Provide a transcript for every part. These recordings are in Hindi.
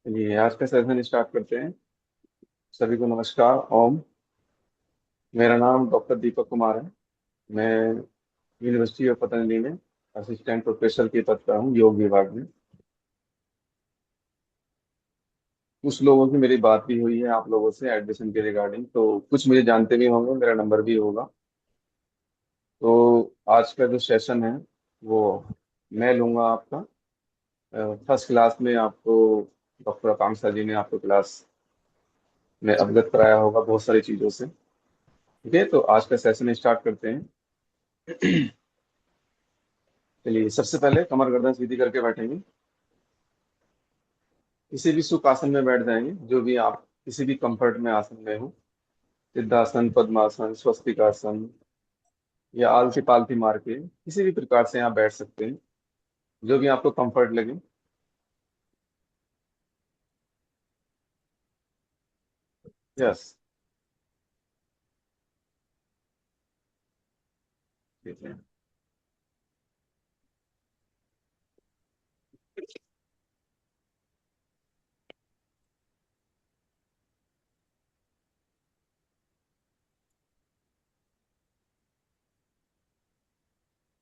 चलिए आज का सेशन स्टार्ट करते हैं। सभी को नमस्कार। ओम। मेरा नाम डॉक्टर दीपक कुमार है। मैं यूनिवर्सिटी ऑफ पतंजलि में असिस्टेंट प्रोफेसर के पद पर हूँ, योग विभाग में। कुछ लोगों की मेरी बात भी हुई है आप लोगों से एडमिशन के रिगार्डिंग, तो कुछ मुझे जानते भी होंगे, मेरा नंबर भी होगा। तो आज का जो सेशन है वो मैं लूँगा आपका। फर्स्ट क्लास में आपको डॉक्टर आकांक्षा जी ने आपको क्लास में अवगत कराया होगा बहुत सारी चीज़ों से। ठीक है, तो आज का सेशन स्टार्ट करते हैं। चलिए, सबसे पहले कमर गर्दन सीधी करके बैठेंगे। किसी भी सुख आसन में बैठ जाएंगे, जो भी आप किसी भी कंफर्ट में आसन में हो। सिद्धासन, पद्मासन, स्वस्तिक आसन या आलसी पालथी मार के किसी भी प्रकार से आप बैठ सकते हैं, जो भी आपको कंफर्ट लगे। यस। ठीक है।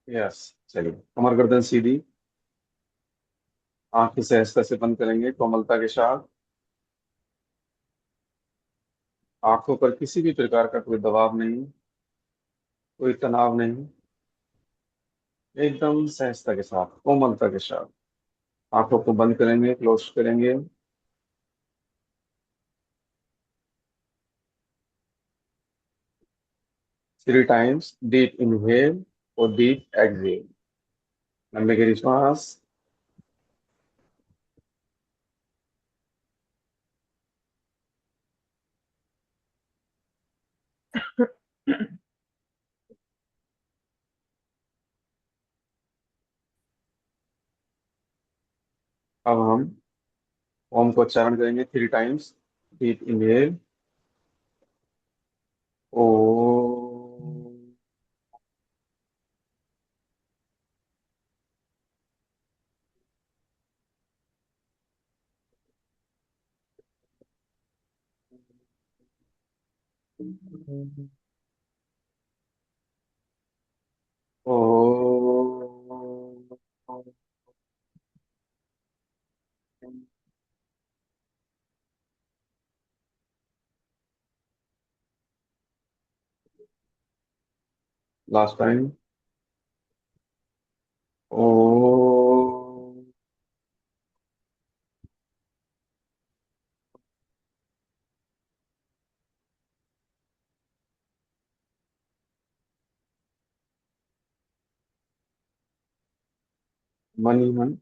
यस। चलिए, कमर गर्दन सीधी। आंखें सहजता से बंद करेंगे कोमलता के साथ। आंखों पर किसी भी प्रकार का कोई दबाव नहीं, कोई तनाव नहीं। एकदम सहजता के साथ, कोमलता के साथ आंखों को बंद करेंगे, क्लोज करेंगे। 3 टाइम्स डीप इनहेल और डीप एक्सहेल। लंबे गहरी श्वास। अब हम ओम को उच्चारण करेंगे 3 टाइम्स। Deep inhale. ओ। ओ। Last time. ओ। मन ही मन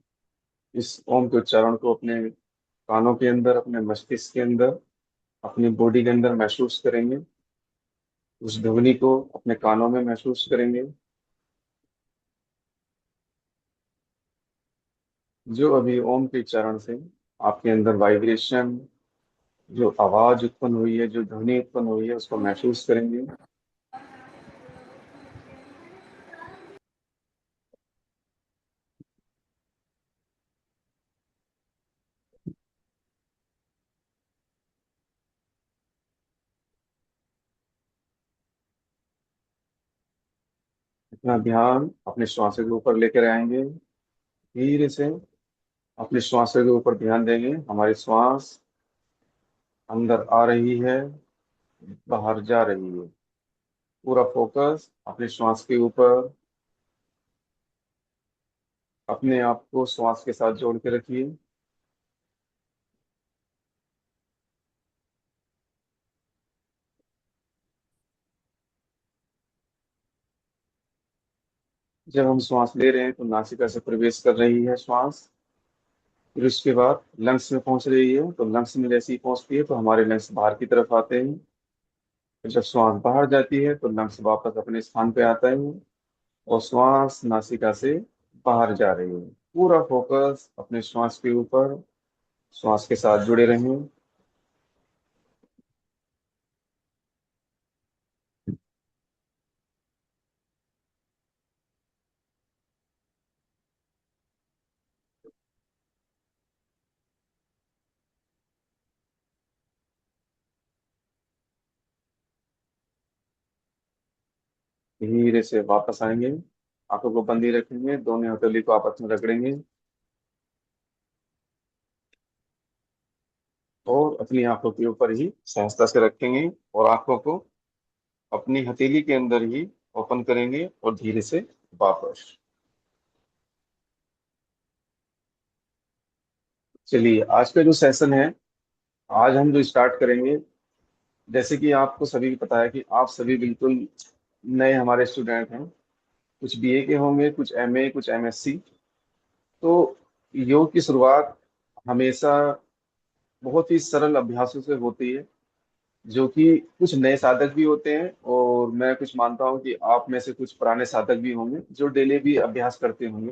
इस ओम के उच्चारण को अपने कानों के अंदर, अपने मस्तिष्क के अंदर, अपनी बॉडी के अंदर महसूस करेंगे। उस ध्वनि को अपने कानों में महसूस करेंगे। जो अभी ओम के उच्चारण से आपके अंदर वाइब्रेशन, जो आवाज उत्पन्न हुई है, जो ध्वनि उत्पन्न हुई है, उसको महसूस करेंगे। अपना ध्यान अपने श्वास के ऊपर लेकर आएंगे। धीरे से अपने श्वास के ऊपर ध्यान देंगे। हमारी श्वास अंदर आ रही है, बाहर जा रही है। पूरा फोकस अपने श्वास के ऊपर। अपने आप को श्वास के साथ जोड़ के रखिए। जब हम श्वास ले रहे हैं तो नासिका से प्रवेश कर रही है श्वास। फिर उसके बाद लंग्स में पहुंच रही है, तो लंग्स में जैसे ही पहुंचती है तो हमारे लंग्स बाहर की तरफ आते हैं। फिर जब श्वास बाहर जाती है तो लंग्स वापस अपने स्थान पे आता है और श्वास नासिका से बाहर जा रही है। पूरा फोकस अपने श्वास के ऊपर। श्वास के साथ जुड़े रहें। धीरे से वापस आएंगे। आंखों को बंद ही रखेंगे, दोनों हथेली को आपस में रगड़ेंगे और अपनी आंखों के ऊपर ही सहजता से रखेंगे और आंखों को अपनी हथेली के अंदर ही ओपन करेंगे और धीरे से वापस। चलिए, आज का जो सेशन है, आज हम जो स्टार्ट करेंगे, जैसे कि आपको सभी को पता है कि आप सभी बिल्कुल नए हमारे स्टूडेंट हैं। कुछ बीए के होंगे, कुछ एमए, कुछ एमएससी। तो योग की शुरुआत हमेशा बहुत ही सरल अभ्यासों से होती है, जो कि कुछ नए साधक भी होते हैं और मैं कुछ मानता हूँ कि आप में से कुछ पुराने साधक भी होंगे जो डेली भी अभ्यास करते होंगे।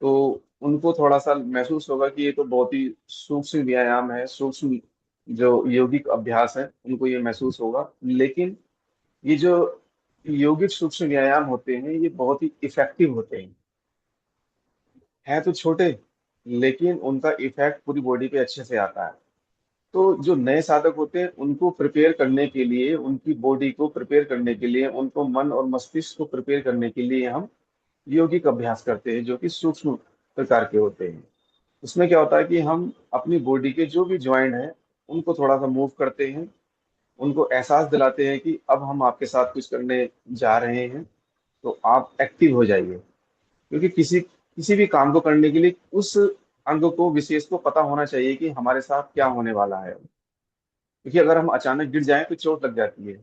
तो उनको थोड़ा सा महसूस होगा कि ये तो बहुत ही सूक्ष्म व्यायाम है, सूक्ष्म जो योगिक अभ्यास है, उनको ये महसूस होगा। लेकिन ये जो योगिक सूक्ष्म व्यायाम होते हैं, ये बहुत ही इफेक्टिव होते हैं तो छोटे, लेकिन उनका इफेक्ट पूरी बॉडी पे अच्छे से आता है। तो जो नए साधक होते हैं, उनको प्रिपेयर करने के लिए, उनकी बॉडी को प्रिपेयर करने के लिए, उनको मन और मस्तिष्क को प्रिपेयर करने के लिए हम योगिक अभ्यास करते हैं, जो कि सूक्ष्म प्रकार के होते हैं। उसमें क्या होता है कि हम अपनी बॉडी के जो भी ज्वाइंट हैं, उनको थोड़ा सा मूव करते हैं, उनको एहसास दिलाते हैं कि अब हम आपके साथ कुछ करने जा रहे हैं, तो आप एक्टिव हो जाइए। क्योंकि किसी किसी भी काम को करने के लिए उस अंग को, विशेष को पता होना चाहिए कि हमारे साथ क्या होने वाला है। क्योंकि अगर हम अचानक गिर जाएं तो चोट लग जाती है।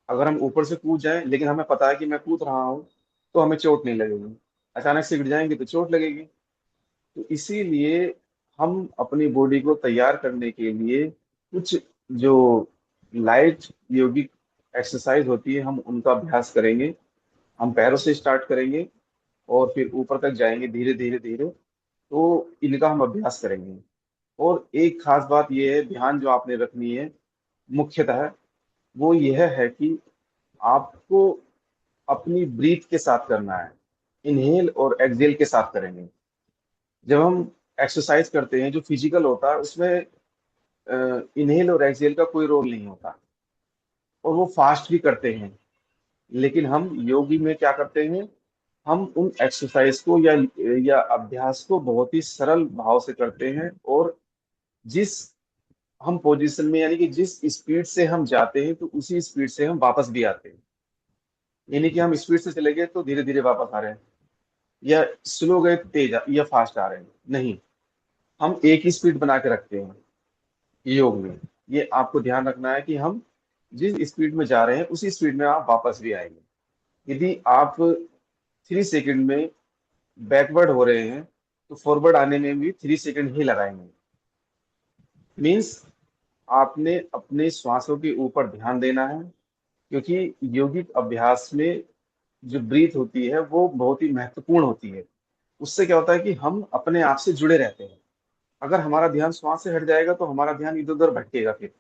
अगर हम ऊपर से कूद जाएं लेकिन हमें पता है कि मैं कूद रहा हूँ, तो हमें चोट नहीं लगेगी। अचानक से गिर जाएंगे तो चोट लगेगी। तो इसीलिए हम अपनी बॉडी को तैयार करने के लिए कुछ जो लाइट योगिक एक्सरसाइज होती है, हम उनका अभ्यास करेंगे। हम पैरों से स्टार्ट करेंगे और फिर ऊपर तक जाएंगे धीरे धीरे धीरे। तो इनका हम अभ्यास करेंगे। और एक खास बात यह है, ध्यान जो आपने रखनी है मुख्यतः, वो यह है कि आपको अपनी ब्रीथ के साथ करना है। इनहेल और एक्सहेल के साथ करेंगे। जब हम एक्सरसाइज करते हैं, जो फिजिकल होता है, उसमें इनहेल और एक्सहेल का कोई रोल नहीं होता और वो फास्ट भी करते हैं। लेकिन हम योगी में क्या करते हैं, हम उन एक्सरसाइज को या अभ्यास को बहुत ही सरल भाव से करते हैं। और जिस हम पोजीशन में, यानी कि जिस स्पीड से हम जाते हैं, तो उसी स्पीड से हम वापस भी आते हैं। यानी कि हम स्पीड से चले गए तो धीरे धीरे वापस आ रहे हैं, या स्लो गए या फास्ट आ रहे हैं। नहीं, हम एक ही स्पीड बना के रखते हैं योग में। ये आपको ध्यान रखना है कि हम जिस स्पीड में जा रहे हैं, उसी स्पीड में आप वापस भी आएंगे। यदि आप 3 सेकंड में बैकवर्ड हो रहे हैं, तो फॉरवर्ड आने में भी 3 सेकंड ही लगाएंगे। मीन्स आपने अपने श्वासों के ऊपर ध्यान देना है। क्योंकि योगिक अभ्यास में जो ब्रीथ होती है, वो बहुत ही महत्वपूर्ण होती है। उससे क्या होता है कि हम अपने आप से जुड़े रहते हैं। अगर हमारा ध्यान श्वास से हट जाएगा तो हमारा ध्यान इधर उधर भटकेगा फिर।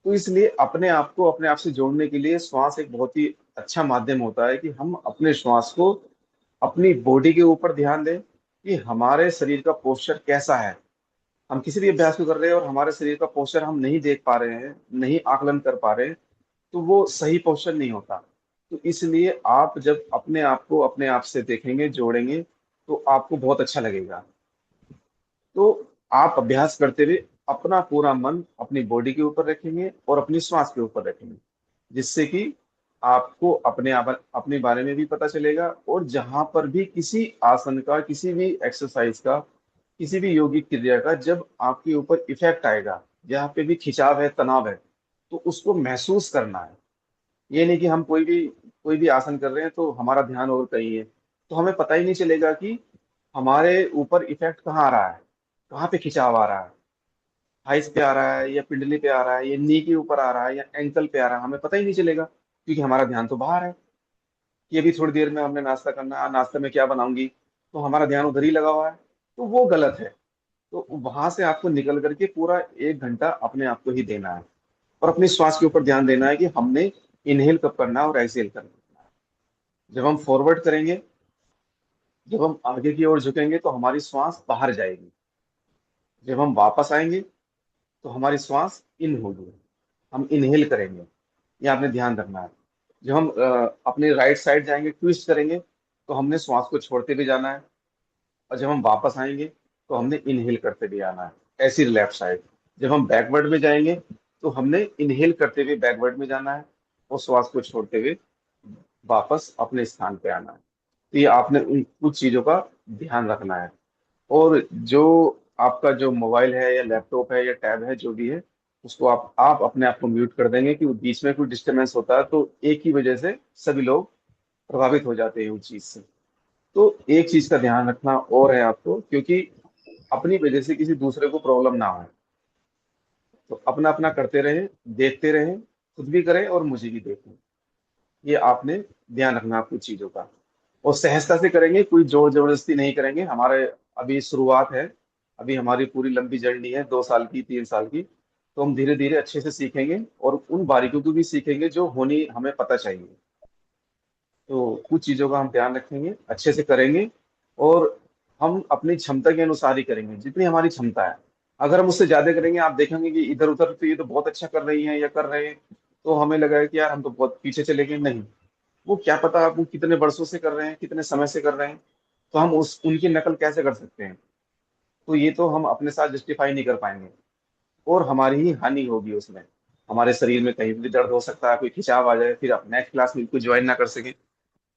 तो इसलिए अपने आप को अपने आप से जोड़ने के लिए श्वास एक बहुत ही अच्छा माध्यम होता है, कि हम अपने श्वास को, अपनी बॉडी के ऊपर ध्यान दें कि हमारे शरीर का पोस्चर कैसा है। हम किसी भी अभ्यास को कर रहे हैं और हमारे शरीर का पोस्चर हम नहीं देख पा रहे हैं, नहीं आकलन कर पा रहे हैं, तो वो सही पोस्चर नहीं होता। तो इसलिए आप जब अपने आप को अपने आप से देखेंगे, जोड़ेंगे, तो आपको बहुत अच्छा लगेगा। तो आप अभ्यास करते हुए अपना पूरा मन अपनी बॉडी के ऊपर रखेंगे और अपनी श्वास के ऊपर रखेंगे, जिससे कि आपको अपने बारे में भी पता चलेगा। और जहां पर भी किसी आसन का, किसी भी एक्सरसाइज का, किसी भी योगिक क्रिया का जब आपके ऊपर इफेक्ट आएगा, जहाँ पे भी खिंचाव है, तनाव है, तो उसको महसूस करना है। ये नहीं कि हम कोई भी आसन कर रहे हैं तो हमारा ध्यान और कहीं है, तो हमें पता ही नहीं चलेगा कि हमारे ऊपर इफेक्ट कहाँ आ रहा है, कहाँ पे खिंचाव आ रहा है। थाइस पे आ रहा है, या पिंडली पे आ रहा है, या नी के ऊपर आ रहा है, या एंकल पे आ रहा है, हमें पता ही नहीं चलेगा, क्योंकि हमारा ध्यान तो बाहर है। कि अभी थोड़ी देर में हमने नाश्ता करना है, नाश्ते में क्या बनाऊंगी, तो हमारा ध्यान उधर ही लगा हुआ है। तो वो गलत है। तो वहां से आपको निकल करके पूरा 1 घंटा अपने आप को ही देना है और अपने श्वास के ऊपर ध्यान देना है कि हमने इनहेल कब करना है और एक्सहेल करना है। जब हम फॉरवर्ड करेंगे, जब हम आगे की ओर झुकेंगे, तो हमारी श्वास बाहर जाएगी। जब हम वापस आएंगे तो हमारी श्वास इन होगी, हम इनहेल करेंगे। ये आपने ध्यान रखना है। जब हम अपने राइट साइड जाएंगे, ट्विस्ट करेंगे, तो हमने श्वास को छोड़ते भी जाना है। और जब हम वापस आएंगे तो हमने इनहेल करते भी आना है, ऐसी लेफ्ट साइड। जब हम बैकवर्ड में जाएंगे तो हमने इनहेल करते हुए बैकवर्ड में जाना है, और श्वास को छोड़ते हुए वापस अपने स्थान पे आना है। तो ये आपने उन कुछ चीजों का ध्यान रखना है। और जो आपका जो मोबाइल है या लैपटॉप है या टैब है जो भी है, उसको आप अपने आप को म्यूट कर देंगे कि बीच में कोई डिस्टरबेंस होता है तो एक ही वजह से सभी लोग प्रभावित हो जाते हैं उस चीज से। तो एक चीज का ध्यान रखना और है आपको, क्योंकि अपनी वजह से किसी दूसरे को प्रॉब्लम ना हो। तो अपना अपना करते रहे, देखते रहे, खुद भी करें और मुझे भी देखें। ये आपने ध्यान रखना है कुछ चीजों का। और सहजता से करेंगे, कोई जोर जबरदस्ती नहीं करेंगे। हमारे अभी शुरुआत है, अभी हमारी पूरी लंबी जर्नी है, 2 साल की, 3 साल की। तो हम धीरे धीरे अच्छे से सीखेंगे और उन बारीकियों को भी सीखेंगे जो होनी हमें पता चाहिए। तो कुछ चीजों का हम ध्यान रखेंगे, अच्छे से करेंगे, और हम अपनी क्षमता के अनुसार ही करेंगे, जितनी हमारी क्षमता है। अगर हम उससे ज्यादा करेंगे, आप देखेंगे कि इधर उधर तो ये तो बहुत अच्छा कर रही हैं या कर रहे हैं, तो हमें लगेगा कि यार हम तो बहुत पीछे चले गए। नहीं, वो क्या पता आप वो कितने वर्षों से कर रहे हैं, कितने समय से कर रहे हैं, तो हम उस उनकी नकल कैसे कर सकते हैं। तो ये तो हम अपने साथ जस्टिफाई नहीं कर पाएंगे, और हमारी ही हानि होगी उसमें। हमारे शरीर में कहीं भी दर्द हो सकता है, कोई खिंचाव आ जाए, फिर आप नेक्स्ट क्लास में कोई ज्वाइन ना कर सके।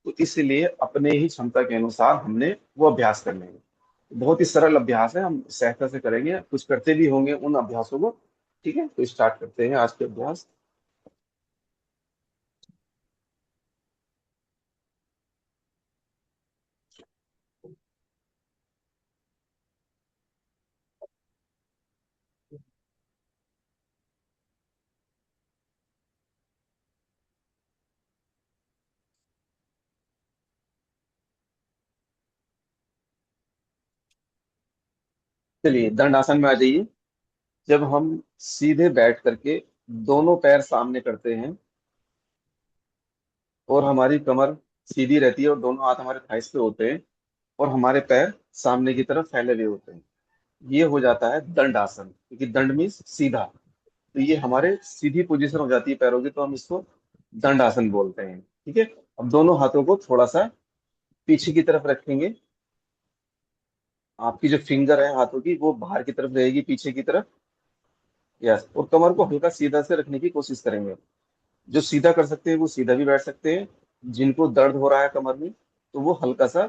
तो इसलिए अपने ही क्षमता के अनुसार हमने वो अभ्यास करने हैं। बहुत ही सरल अभ्यास है, हम सहजता से करेंगे, कुछ करते भी होंगे उन अभ्यासों को। ठीक है, तो स्टार्ट करते हैं आज के अभ्यास। चलिए, दंडासन में आ जाइए। जब हम सीधे बैठ करके दोनों पैर सामने करते हैं, और हमारी कमर सीधी रहती है, और दोनों हाथ हमारे थाइस पे होते हैं, और हमारे पैर सामने की तरफ फैले हुए होते हैं, ये हो जाता है दंडासन। क्योंकि दंड मीन्स सीधा, तो ये हमारे सीधी पोजीशन हो जाती है पैरों की, तो हम इसको दंडासन बोलते हैं। ठीक है। अब दोनों हाथों को थोड़ा सा पीछे की तरफ रखेंगे। आपकी जो फिंगर है हाथों की, वो बाहर की तरफ रहेगी, पीछे की तरफ। यस, और कमर को हल्का सीधा से रखने की कोशिश करेंगे। जो सीधा कर सकते हैं वो सीधा भी बैठ सकते हैं। जिनको दर्द हो रहा है कमर में, तो वो हल्का सा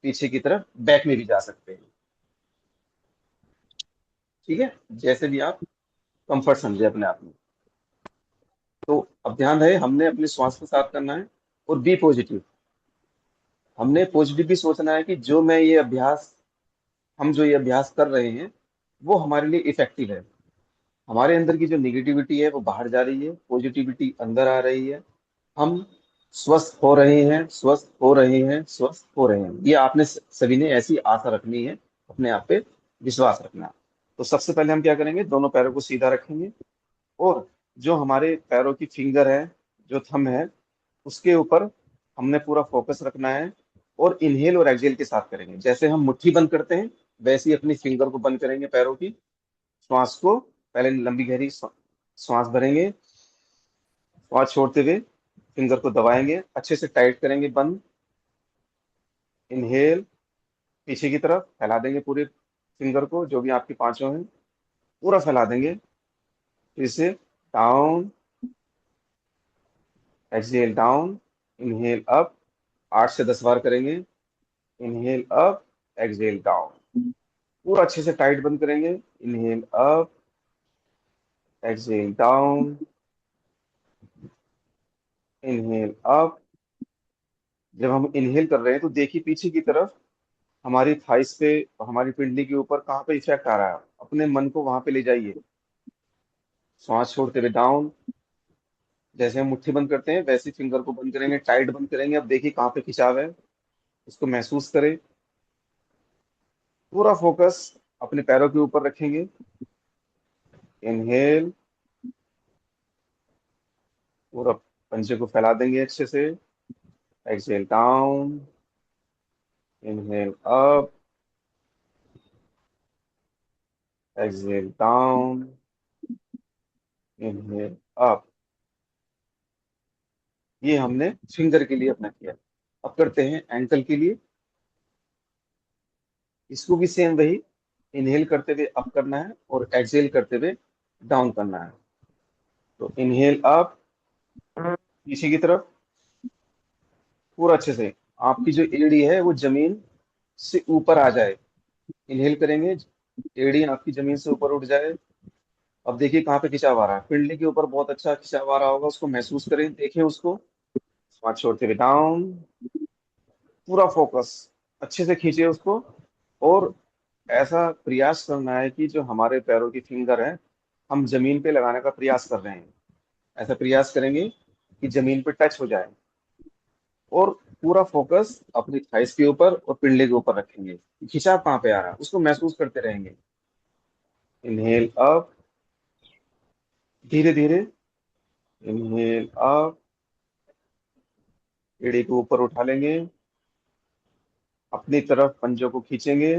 पीछे की तरफ बैक में भी जा सकते हैं। ठीक है, जैसे भी आप कंफर्ट समझे अपने आप में। तो अब ध्यान रहे, हमने अपने श्वास को साफ करना है, और बी पॉजिटिव। हमने पॉजिटिव भी सोचना है कि हम जो ये अभ्यास कर रहे हैं, वो हमारे लिए इफेक्टिव है। हमारे अंदर की जो निगेटिविटी है वो बाहर जा रही है, पॉजिटिविटी अंदर आ रही है। हम स्वस्थ हो रहे हैं, स्वस्थ हो रहे हैं, स्वस्थ हो रहे हैं। ये आपने सभी ने ऐसी आशा रखनी है, अपने आप पे विश्वास रखना है। तो सबसे पहले हम क्या करेंगे, दोनों पैरों को सीधा रखेंगे, और जो हमारे पैरों की फिंगर है, जो थंब है, उसके ऊपर हमने पूरा फोकस रखना है। और इनहेल और एक्सहेल के साथ करेंगे। जैसे हम मुट्ठी बंद करते हैं, वैसे ही अपनी फिंगर को बंद करेंगे, पैरों की। श्वास को पहले लंबी गहरी श्वास भरेंगे, श्वास छोड़ते हुए फिंगर को दबाएंगे, अच्छे से टाइट करेंगे, बंद। इनहेल, पीछे की तरफ फैला देंगे पूरे फिंगर को, जो भी आपके पांचों हैं, पूरा फैला देंगे। फिर से down, exhale down, inhale up. 8 से 10 बार करेंगे। Inhale up, exhale down. पूरा अच्छे से टाइट बंद करेंगे। Inhale up, exhale down, inhale up. जब हम इनहेल कर रहे हैं तो देखिए पीछे की तरफ, हमारी थाइस पे, हमारी पिंडली के ऊपर कहाँ पे इफेक्ट आ रहा है, अपने मन को वहां पे ले जाइए। श्वास छोड़ते हुए डाउन। जैसे हम मुट्ठी बंद करते हैं, वैसे फिंगर को बंद करेंगे, टाइट बंद करेंगे। अब देखिए कहाँ पे खिंचाव है, उसको महसूस करें। पूरा फोकस अपने पैरों के ऊपर रखेंगे। इनहेल, पूरा पंजे को फैला देंगे अच्छे से। Exhale down, inhale up, exhale down, inhale up. ये हमने फिंगर के लिए अपना किया। अब करते हैं एंकल के लिए। इसको भी सेम वही, इनहेल करते हुए अप करना है और एक्सहेल करते हुए डाउन करना है। तो इनहेल अप, पीछे की तरफ पूरा अच्छे से, आपकी जो एड़ी है वो जमीन से ऊपर आ जाए। इनहेल करेंगे, एड़ी आपकी जमीन से ऊपर उठ जाए। अब देखिए कहाँ पे खिंचाव आ रहा है, पिंडली के ऊपर बहुत अच्छा खिंचाव आ रहा होगा, उसको महसूस करें, देखें उसको। सांस छोड़ते हुए डाउन, पूरा फोकस, अच्छे से खींचे उसको। और ऐसा प्रयास करना है कि जो हमारे पैरों की फिंगर है, हम जमीन पे लगाने का प्रयास कर रहे हैं। ऐसा प्रयास करेंगे कि जमीन पे टच हो जाए। और पूरा फोकस अपनी थाइस के ऊपर और पिंडली के ऊपर रखेंगे। खिंचाव कहाँ पे आ रहा है उसको महसूस करते रहेंगे। इनहेल अप, धीरे धीरे। इनहेल अप, एड़ी को ऊपर उठा लेंगे, अपनी तरफ पंजों को खींचेंगे।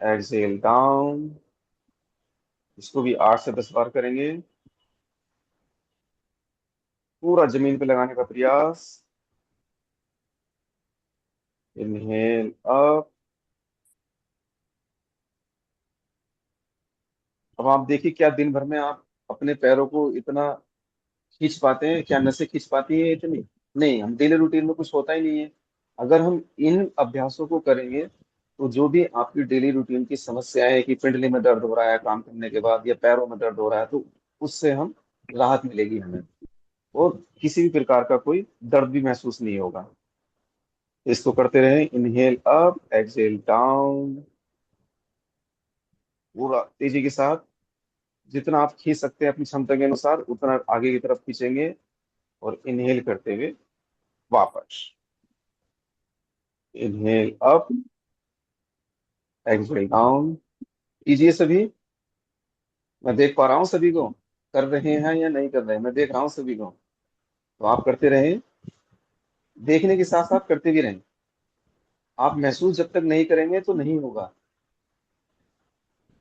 एक्सहेल डाउन, इसको भी 8 से 10 बार करेंगे। पूरा जमीन पे लगाने का प्रयास। Inhale up. अब आप देखिए, क्या दिन भर में आप अपने पैरों को इतना खींच पाते हैं? क्या नसें खींच पाती हैं इतनी? नहीं, हम डेली रूटीन में कुछ होता ही नहीं है। अगर हम इन अभ्यासों को करेंगे तो जो भी आपकी डेली रूटीन की समस्याएं है कि पिंडली में दर्द हो रहा है काम करने के बाद, या पैरों में दर्द हो रहा है, तो उससे हम राहत मिलेगी हमें। और किसी भी प्रकार का कोई दर्द भी महसूस नहीं होगा। इसको करते रहें, इनहेल अप, एक्सहेल डाउन, पूरा तेजी के साथ। जितना आप खींच सकते हैं अपनी क्षमता के अनुसार उतना आगे की तरफ खींचेंगे। और इनहेल करते हुए वापस। Inhale up, exhale down. कीजिए सभी। मैं देख पा रहा हूँ सभी को, कर रहे हैं या नहीं कर रहे हैं, मैं देख रहा हूँ सभी को। तो आप करते रहें, देखने के साथ साथ करते भी रहें। आप महसूस जब तक नहीं करेंगे तो नहीं होगा।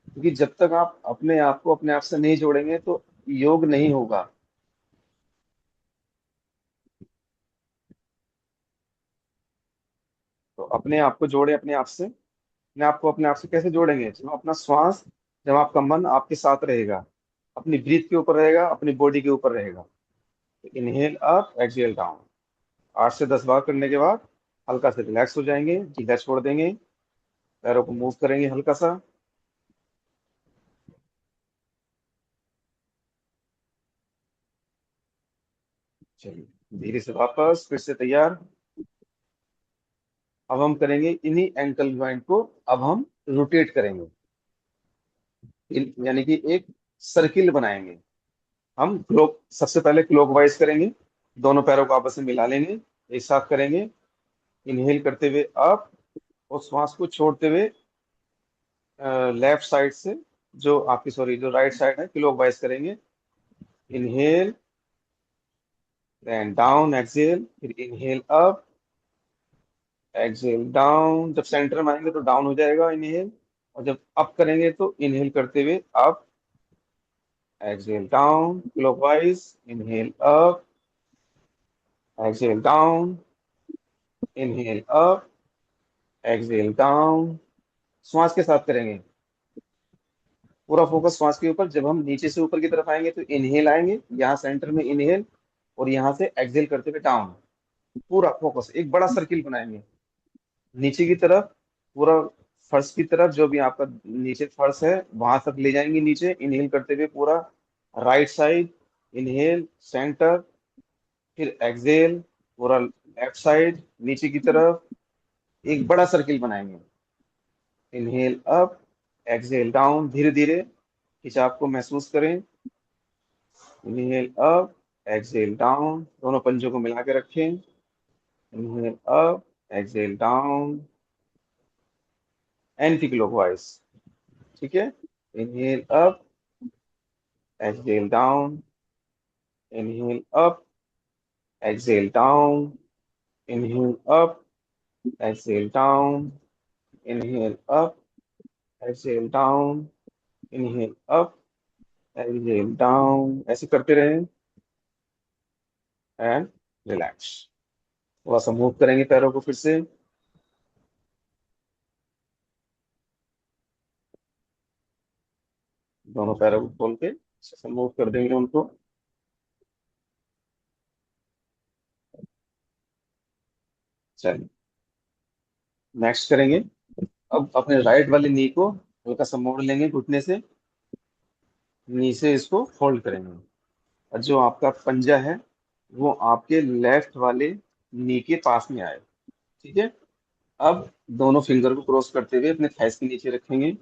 क्योंकि जब तक आप अपने आप को अपने आप से नहीं जोड़ेंगे तो योग नहीं होगा। तो अपने आप को जोड़े अपने आप से। अपने आप को अपने आप से कैसे जोड़ेंगे? जब अपना श्वास, जब आपका मन आपके साथ रहेगा, अपनी ब्रीथ के ऊपर रहेगा, अपनी बॉडी के ऊपर रहेगा। तो इनहेल अप, एक्सहेल डाउन, 8 से 10 बार करने के बाद हल्का से रिलैक्स हो जाएंगे, ढीला छोड़ देंगे, पैरों को मूव करेंगे हल्का सा। चलिए धीरे से वापस फिर से तैयार। अब हम करेंगे इन्हीं एंकल ज्वाइंट को, अब हम रोटेट करेंगे। यानी कि एक सर्किल बनाएंगे। हम क्लॉक, सबसे पहले क्लॉकवाइज करेंगे। दोनों पैरों को आपस में मिला लेंगे, एक साथ करेंगे। इनहेल करते हुए अप, और श्वास को छोड़ते हुए लेफ्ट साइड से, जो आपकी सॉरी जो राइट साइड है, क्लॉकवाइज करेंगे। इनहेल, देन डाउन, एक्सहेल, फिर इनहेल अप, एक्सहेल डाउन। जब सेंटर में आएंगे तो डाउन हो जाएगा इनहेल, और जब अप करेंगे तो इनहेल करते हुए up, exhale down clockwise. Inhale up, exhale down, inhale up, exhale down. श्वास के साथ करेंगे, पूरा फोकस श्वास के ऊपर। जब हम नीचे से ऊपर की तरफ आएंगे तो इनहेल आएंगे, यहाँ सेंटर में इनहेल, और यहाँ से एक्सहेल करते हुए डाउन। पूरा फोकस, एक बड़ा सर्किल बनाएंगे नीचे की तरफ, पूरा फर्श की तरफ, जो भी आपका नीचे फर्श है वहां तक ले जाएंगे नीचे। इनहेल करते हुए पूरा राइट साइड, इनहेल सेंटर, फिर एक्सहेल पूरा लेफ्ट साइड नीचे की तरफ, एक बड़ा सर्किल बनाएंगे। इनहेल अप, एक्सहेल डाउन, धीरे धीरे खिंचाव को महसूस करें। इनहेल अप, एक्सहेल डाउन, दोनों पंजों को मिला के रखें। Inhale up, exhale down, anti clockwise. ठीक है। Inhale up, exhale down, inhale up, exhale down, inhale up, exhale down, inhale up, exhale down, inhale up, exhale down, ऐसे करते रहें। And relax. थोड़ा सा मूव करेंगे पैरों को फिर से। दोनों पैरों को खोल के अच्छे से मूव कर देंगे उनको। चलिए, नेक्स्ट करेंगे। अब अपने राइट वाली नी को हल्का सा मोड़ लेंगे घुटने से। नी से इसको फोल्ड करेंगे, और जो आपका पंजा है वो आपके लेफ्ट वाले नी के पास में आए। ठीक है। अब दोनों फिंगर को क्रॉस करते हुए अपने थाइस के नीचे रखेंगे।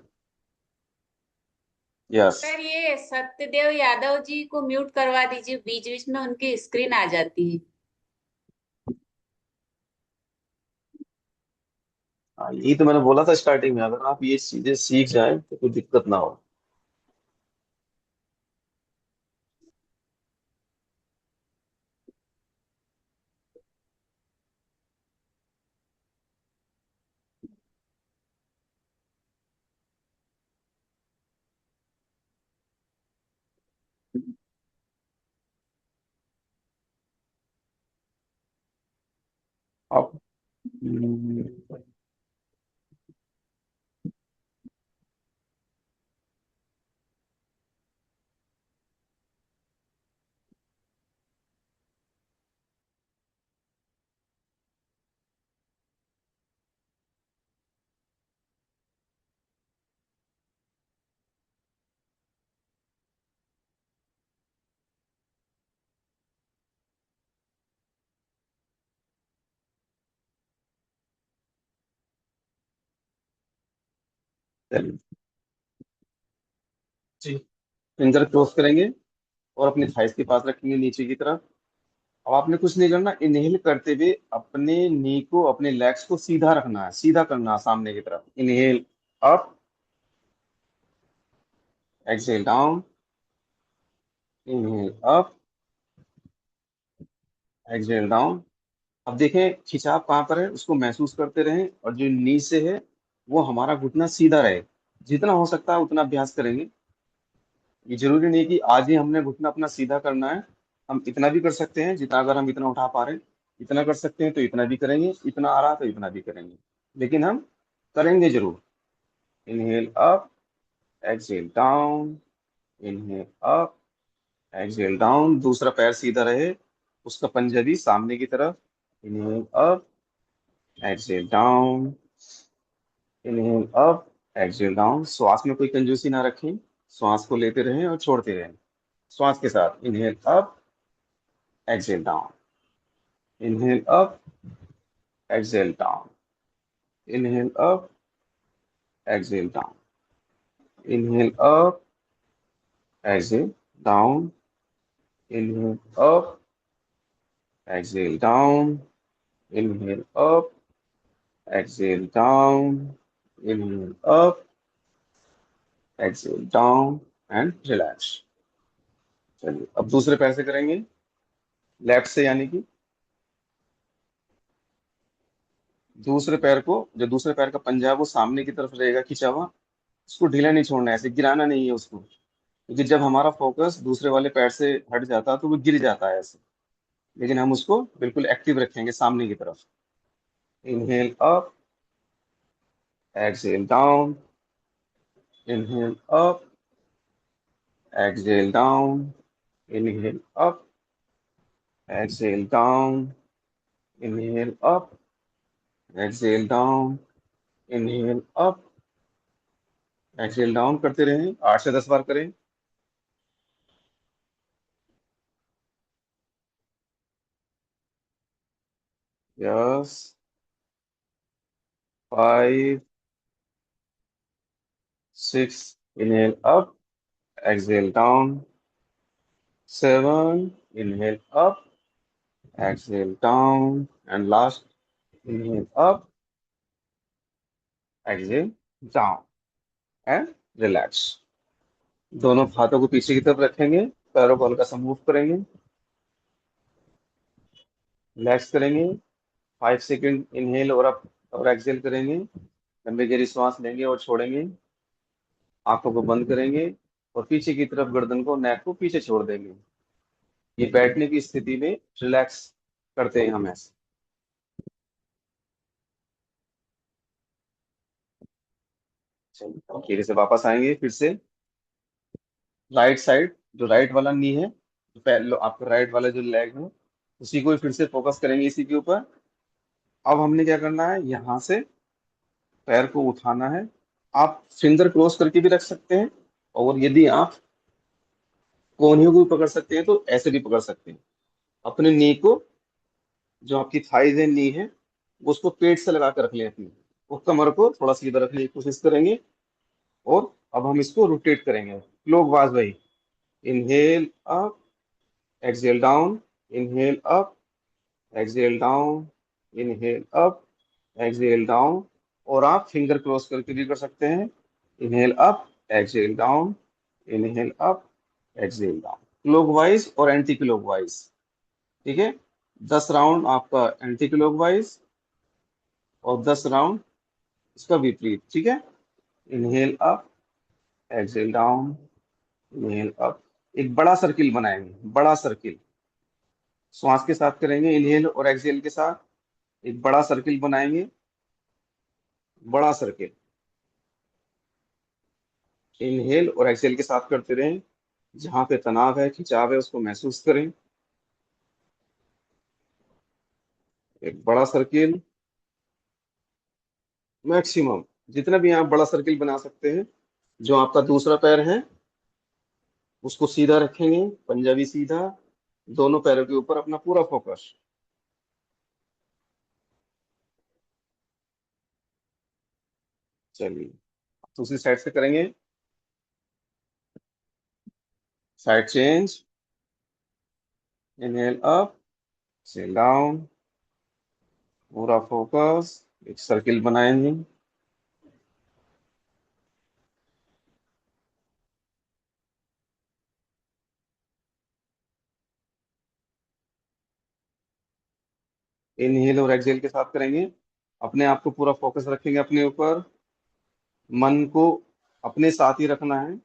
यस। सर ये सत्यदेव यादव जी को म्यूट करवा दीजिए, बीच बीच में उनकी स्क्रीन आ जाती है। हाँ, यही तो मैंने बोला था स्टार्टिंग में, अगर आप ये चीजें सीख जाएं तो कोई दिक्कत ना हो। आप जी, फिंगर क्रॉस करेंगे और अपने थाइस के पास रखेंगे नीचे की तरफ। अब आपने कुछ नहीं करना, इनहेल करते हुए अपने नी को, अपने लेग्स को सीधा रखना है, सीधा करना है सामने की तरफ। Inhale up, exhale down, inhale up, exhale down. अब देखें खिंचाव कहाँ पर है, उसको महसूस करते रहें, और जो नी से है वो हमारा घुटना सीधा रहे। जितना हो सकता है उतना अभ्यास करेंगे। ये जरूरी नहीं कि आज ही हमने घुटना अपना सीधा करना है। हम इतना भी कर सकते हैं जितना, अगर हम इतना उठा पा रहे हैं इतना कर सकते हैं तो इतना भी करेंगे, इतना आ रहा तो इतना भी करेंगे, लेकिन हम करेंगे जरूर। Inhale up, exhale down, inhale up, exhale down. दूसरा पैर सीधा रहे, उसका पंजा भी सामने की तरफ। Inhale up, exhale down, inhale up, exhale down. श्वास में कोई कंजूसी ना रखें, श्वास को लेते रहें और छोड़ते रहें। श्वास के साथ inhale up, exhale down, inhale up, exhale down, inhale up, exhale down, inhale up, exhale down, inhale up, exhale down, inhale up, exhale down, inhale up, exhale down and relax. चलिए, अब दूसरे पैर से करेंगे, लेफ्ट से, यानी कि दूसरे पैर को, जो दूसरे पैर का पंजा है वो सामने की तरफ रहेगा खिंचा हुआ। उसको ढीला नहीं छोड़ना है, ऐसे गिराना नहीं है उसको, क्योंकि जब हमारा फोकस दूसरे वाले पैर से हट जाता है तो वो गिर जाता है ऐसे। लेकिन हम उसको बिल्कुल एक्टिव रखेंगे सामने की तरफ। Inhale up, exhale down, inhale up, exhale down, inhale up, exhale down, inhale up, exhale down, inhale up, exhale down करते रहें, 8 से 10 बार करें। Yes. 5, 6, inhale up, exhale down. 7, inhale up, exhale down, and last, inhale up, exhale down and relax। दोनों हाथों को पीछे की तरफ रखेंगे, पैरों को हल्का सा मूव करेंगे, रिलैक्स करेंगे। 5 सेकेंड इनहेल और अप और एक्सहेल करेंगे। लंबी गहरी सांस लेंगे और छोड़ेंगे। आंखों को बंद करेंगे और पीछे की तरफ गर्दन को, नेक को पीछे छोड़ देंगे। ये बैठने की स्थिति में रिलैक्स करते हैं हम ऐसे। चलिए धीरे से वापस आएंगे फिर से। राइट साइड, जो राइट वाला नी है, जो आपका राइट वाला जो लेग है, उसी को ही फिर से फोकस करेंगे इसी के ऊपर। अब हमने क्या करना है, यहाँ से पैर को उठाना है। आप फिंगर क्रॉस करके भी रख सकते हैं, और यदि आप कोहनियों को भी पकड़ सकते हैं तो ऐसे भी पकड़ सकते हैं। अपने नी को, जो आपकी थाइज है, नी है, उसको पेट से लगा कर रख लें अपनी। वो कमर को थोड़ा सीधा रखने की कोशिश करेंगे। और अब हम इसको रोटेट करेंगे क्लॉकवाइज भाई। Inhale up, exhale down, inhale up, exhale down, inhale up, exhale down. और आप फिंगर क्रॉस करके भी कर सकते हैं। Inhale up, exhale down, inhale up, exhale down, clockwise और एंटी क्लॉकवाइज। ठीक है, 10 राउंड आपका एंटी क्लॉकवाइज और 10 राउंड इसका विपरीत। ठीक है, inhale up, exhale down, inhale up. एक बड़ा सर्किल बनाएंगे, बड़ा सर्किल श्वास के साथ करेंगे, इनहेल और एक्सहेल के साथ एक बड़ा सर्किल बनाएंगे। बड़ा सर्किल इनहेल और एक्सहेल के साथ करते रहें। जहां पे तनाव है, खिंचाव है, उसको महसूस करें। एक बड़ा सर्किल, मैक्सिमम जितना भी आप बड़ा सर्किल बना सकते हैं। जो आपका दूसरा पैर है उसको सीधा रखेंगे, पंजाबी सीधा। दोनों पैरों के ऊपर अपना पूरा फोकस। चलिए दूसरी साइड से करेंगे। Side change, inhale up, exhale down, पूरा फोकस। एक सर्किल बनाएंगे। इनहेल और एक्सहेल के साथ करेंगे। अपने आप को पूरा फोकस रखेंगे अपने ऊपर। मन को अपने साथ ही रखना है।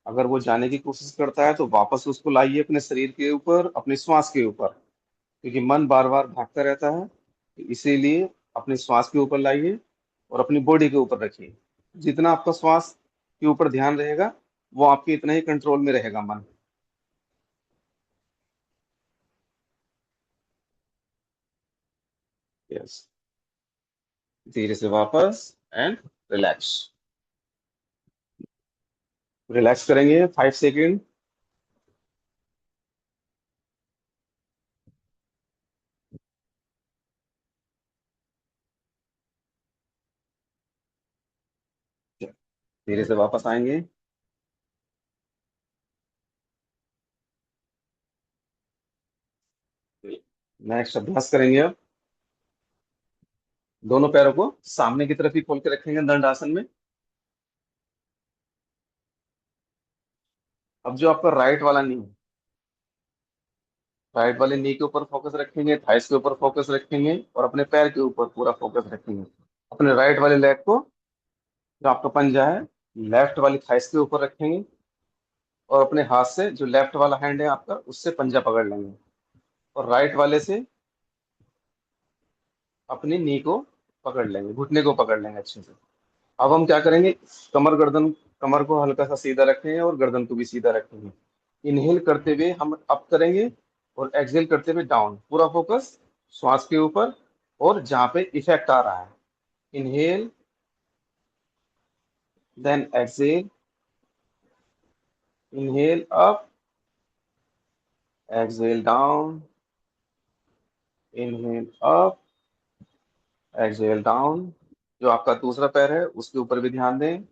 अगर वो जाने की कोशिश करता है तो वापस उसको लाइए अपने शरीर के ऊपर, अपने श्वास के ऊपर। क्योंकि मन बार बार भागता रहता है, इसीलिए अपने श्वास के ऊपर लाइए और अपनी बॉडी के ऊपर रखिए। जितना आपका श्वास के ऊपर ध्यान रहेगा, वो आपके इतना ही कंट्रोल में रहेगा मन। यस, धीरे से वापस एंड रिलैक्स। रिलैक्स करेंगे 5 सेकेंड। धीरे से वापस आएंगे। नेक्स्ट अभ्यास करेंगे अब। दोनों पैरों को सामने की तरफ ही खोल के रखेंगे दंड आसन में। अब जो आपका राइट वाला नी, राइट वाले नी के ऊपर फोकस रखेंगे, थाइस के ऊपर फोकस रखेंगे, और अपने पैर के ऊपर पूरा फोकस रखेंगे। अपने राइट वाले लेग को, जो आपका पंजा है, लेफ्ट वाली थाइस के ऊपर रखेंगे। और अपने हाथ से, जो लेफ्ट वाला हैंड है आपका, उससे पंजा पकड़ लेंगे। और राइट वाले से अपनी नी को पकड़ लेंगे, घुटने को पकड़ लेंगे अच्छे से। अब हम क्या करेंगे, कमर गर्दन, कमर को हल्का सा सीधा रखेंगे और गर्दन को भी सीधा रखेंगे। इनहेल करते हुए हम अप करेंगे, और एक्सहेल करते हुए डाउन। पूरा फोकस श्वास के ऊपर और जहाँ पे इफेक्ट आ रहा है। Inhale, then exhale, inhale up, exhale down, inhale up, exhale down. जो आपका दूसरा पैर है उसके ऊपर भी ध्यान दें।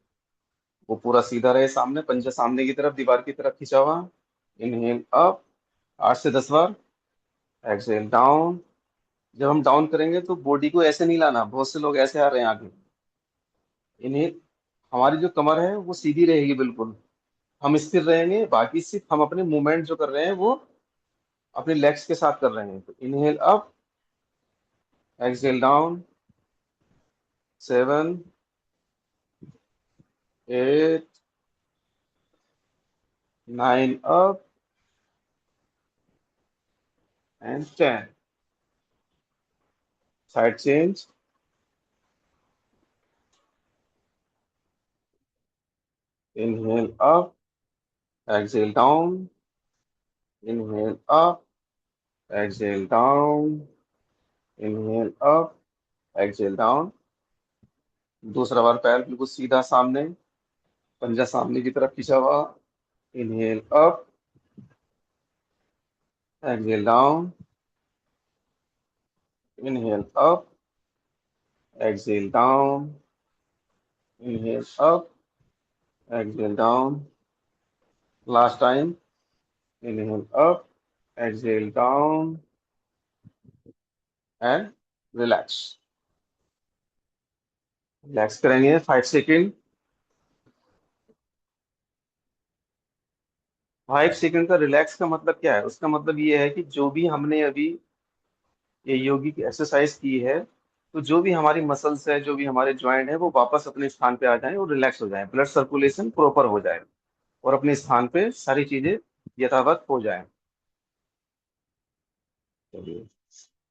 वो पूरा सीधा रहे, सामने पंजा सामने की तरफ, दीवार की तरफ खिंचा हुआ। इनहेल अप 8 से 10 बार, एक्सहेल डाउन। जब हम डाउन करेंगे तो बॉडी को ऐसे नहीं लाना, बहुत से लोग ऐसे आ रहे हैं आगे। इन्हें, हमारी जो कमर है वो सीधी रहेगी बिल्कुल। हम स्थिर रहेंगे, बाकी सिर्फ हम अपने मूवमेंट जो कर रहे हैं वो अपने लेग्स के साथ कर रहे हैं। तो inhale up, exhale down. 7, 8, 9 up, and 10. Side change. Inhale up, exhale down. Inhale up, exhale down. Inhale up, exhale down. दूसरा बार पैर बिल्कुल सीधा सामने, पंजा सामने की तरफ खींचा हुआ. Inhale up, exhale down. Inhale up, exhale down. Inhale up, exhale down. Last time. Inhale up, exhale down, and relax. Relax करेंगे 5 सेकेंड. 5 सेकेंड का रिलैक्स का मतलब क्या है? उसका मतलब ये है कि जो भी हमने अभी ये योगी की एक्सरसाइज की है, तो जो भी हमारी मसल्स है, जो भी हमारे ज्वाइंट है, वो वापस अपने स्थान पे आ जाएं और रिलैक्स हो जाएं, ब्लड सर्कुलेशन प्रॉपर हो जाए और अपने स्थान पे सारी चीजें यथावत हो जाए. चलिए,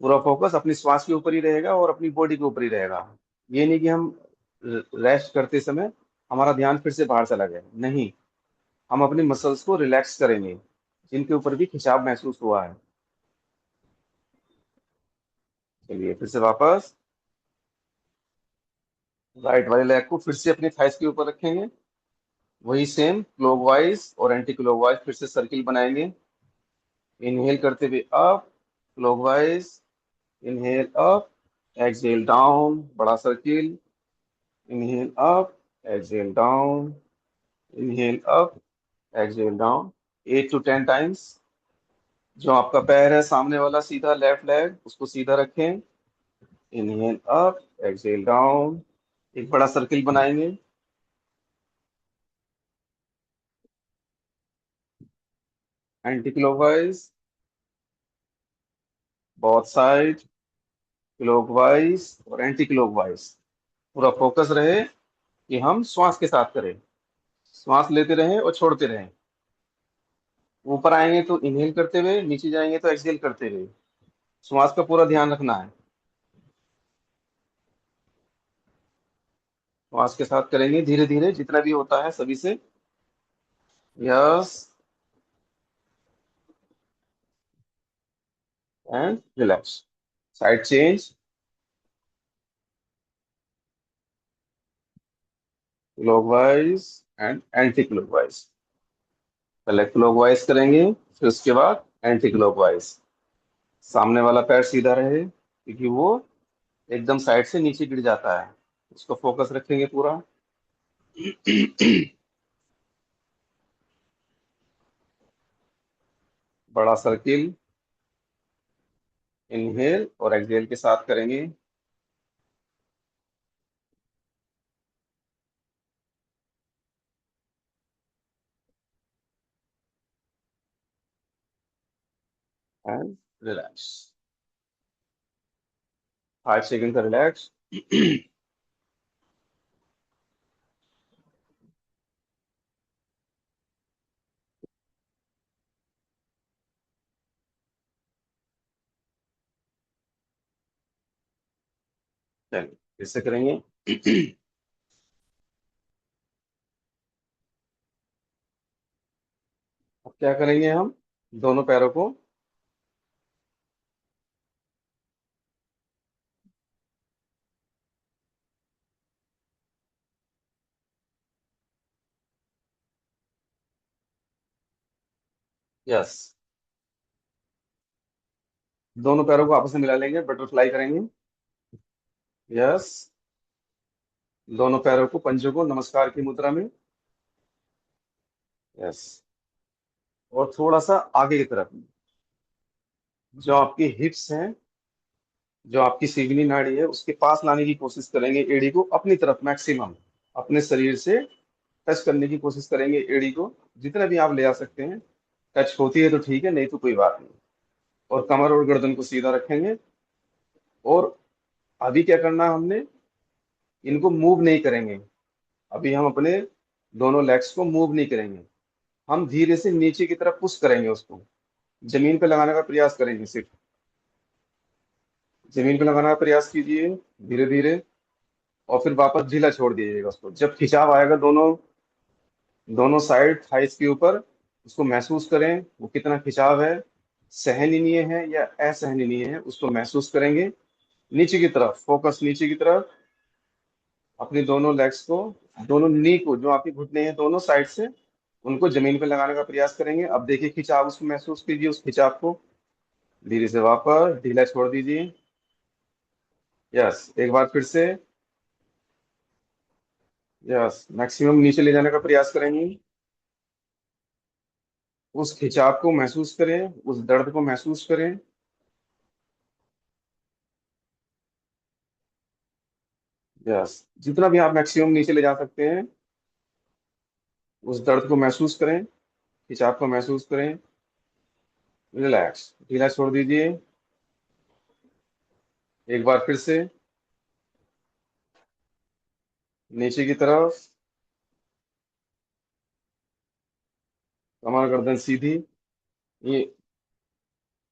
पूरा फोकस अपनी श्वास के ऊपर ही रहेगा और अपनी बॉडी के ऊपर ही रहेगा. ये नहीं कि हम रेस्ट करते समय हमारा ध्यान फिर से बाहर चला गया, नहीं. हम अपनी मसल्स को रिलैक्स करेंगे जिनके ऊपर भी खिंचाव महसूस हुआ है. चलिए, फिर से वापस राइट वाले लेग को फिर से अपनी थाइस के ऊपर रखेंगे. वही सेम क्लॉकवाइज और एंटी क्लॉकवाइज फिर से सर्किल बनाएंगे. इनहेल करते हुए up, clockwise. Inhale up, exhale down, बड़ा circle. Inhale up, exhale down. Inhale up, exhale down. 8 to 10 times. जो आपका पैर है सामने वाला सीधा लेफ्ट लेग, उसको सीधा रखें. Inhale up, exhale down. एक बड़ा सर्किल बनाएंगे. Anti clockwise, both side, clockwise और एंटी क्लॉकवाइज. पूरा फोकस रहे कि हम श्वास के साथ करें. श्वास लेते रहें और छोड़ते रहें. ऊपर आएंगे तो इनहेल करते हुए, नीचे जाएंगे तो एक्सहेल करते हुए. श्वास का पूरा ध्यान रखना है. श्वास के साथ करेंगे धीरे धीरे, जितना भी होता है सभी से. Yes. And relax. Side change. Clockwise and anti clockwise. पहले क्लॉकवाइज करेंगे, फिर उसके बाद एंटी क्लॉकवाइज. सामने वाला पैर सीधा रहे क्योंकि वो एकदम साइड से नीचे गिर जाता है. उसको फोकस रखेंगे पूरा. बड़ा सर्किल. इनहेल और एक्सहेल के साथ करेंगे. And relax. 5 सेकेंड का रिलैक्स. चलिए, फिर से करेंगे. अब क्या करेंगे हम? दोनों पैरों को यस, दोनों पैरों को आपस में मिला लेंगे, बटरफ्लाई करेंगे. यस. दोनों पैरों को, पंजों को नमस्कार की मुद्रा में. यस. और थोड़ा सा आगे की तरफ, जो आपकी हिप्स हैं, जो आपकी सीगनी नाड़ी है, उसके पास लाने की कोशिश करेंगे. एड़ी को अपनी तरफ मैक्सिमम अपने शरीर से टच करने की कोशिश करेंगे. एड़ी को जितना भी आप ले आ सकते हैं. टच होती है तो ठीक है, नहीं तो कोई बात नहीं. और कमर और गर्दन को सीधा रखेंगे. और अभी क्या करना है हमने? इनको मूव नहीं करेंगे. अभी हम अपने दोनों लेग्स को मूव नहीं करेंगे. हम धीरे से नीचे की तरफ पुश करेंगे, उसको जमीन पे लगाने का प्रयास करेंगे सिर्फ. जमीन पे लगाने का प्रयास कीजिए धीरे धीरे, और फिर वापस ढीला छोड़ दीजिएगा उसको। जब खिंचाव आएगा दोनों दोनों साइड थाइस के ऊपर, उसको महसूस करें वो कितना खिंचाव है, सहनीय है या असहनीय है, उसको महसूस करेंगे। नीचे की तरफ फोकस, नीचे की तरफ अपनी दोनों लेग्स को, दोनों नी को, जो आपके घुटने हैं दोनों साइड से, उनको जमीन पे लगाने का प्रयास करेंगे। अब देखिए खिंचाव, उसको महसूस कीजिए उस खिंचाव को। धीरे से वापस ढीला छोड़ दीजिए। यस, एक बार फिर से। यस, मैक्सिमम नीचे ले जाने का प्रयास करेंगे। उस खिंचाव को महसूस करें, उस दर्द को महसूस करें। यस, जितना भी आप मैक्सिमम नीचे ले जा सकते हैं, उस दर्द को महसूस करें, खिंचाव को महसूस करें। रिलैक्स, ढीला छोड़ दीजिए। एक बार फिर से नीचे की तरफ, कमर गर्दन सीधी। ये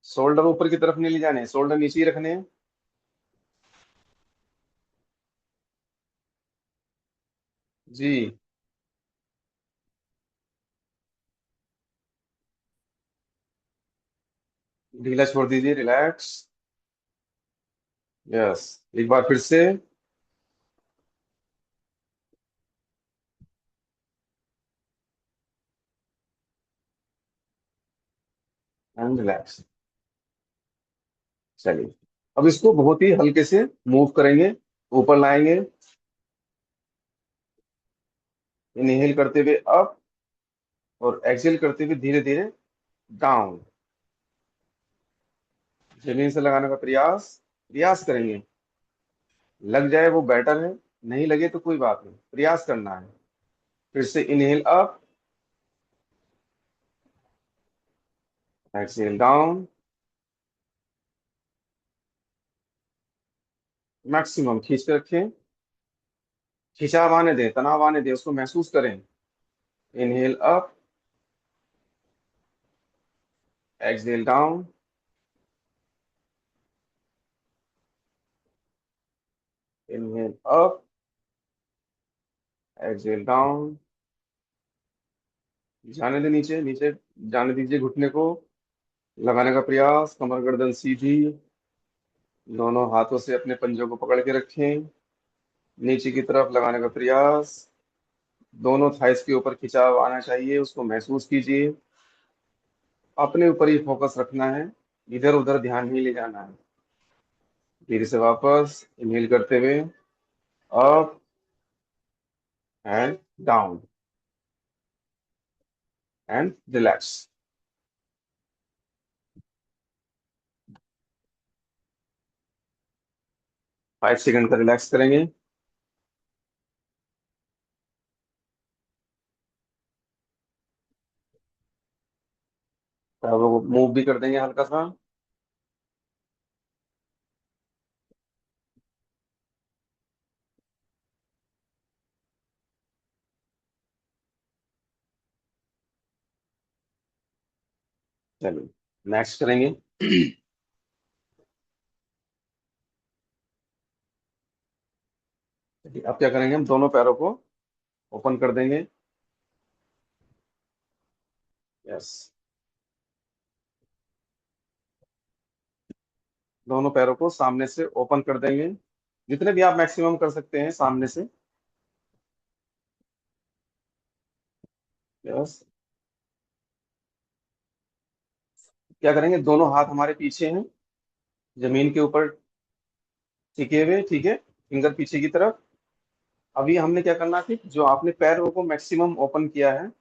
शोल्डर ऊपर की तरफ नहीं ले जाने, शोल्डर नीचे ही रखने हैं। जी, ढीला छोड़ दीजिए, रिलैक्स। यस, एक बार फिर से। And relax. चलिए, अब इसको बहुत ही हल्के से मूव करेंगे, ऊपर लाएंगे। इनहेल करते हुए अप, और एक्सेल करते हुए धीरे धीरे डाउन। जमीन से लगाने का प्रयास प्रयास करेंगे। लग जाए वो बेटर है, नहीं लगे तो कोई बात नहीं, प्रयास करना है। फिर से inhale up, exhale down. Maximum खींच के रखें, खिंचाव आने दें, तनाव आने दें, उसको महसूस करें। Inhale up, exhale down. Inhale up, exhale down. जाने दें नीचे नीचे, जाने दीजिए घुटने को। लगाने का प्रयास, कमर गर्दन सीधी। दोनों हाथों से अपने पंजों को पकड़ के रखें। नीचे की तरफ लगाने का प्रयास। दोनों थाइस के ऊपर खिंचाव आना चाहिए, उसको महसूस कीजिए। अपने ऊपर ही फोकस रखना है, इधर उधर ध्यान नहीं ले जाना है। धीरे से वापस इनहेल करते हुए up and down and relax. 5 second का रिलैक्स करेंगे। पैरों को मूव भी कर देंगे हल्का सा। चलिए, नेक्स्ट करेंगे। चलिए, अब क्या करेंगे, हम दोनों पैरों को ओपन कर देंगे। यस, दोनों पैरों को सामने से ओपन कर देंगे, जितने भी आप मैक्सिमम कर सकते हैं सामने से। यस, क्या करेंगे, दोनों हाथ हमारे पीछे हैं, जमीन के ऊपर टिके हुए, ठीक है, फिंगर पीछे की तरफ। अभी हमने क्या करना है, जो आपने पैरों को मैक्सिमम ओपन किया है,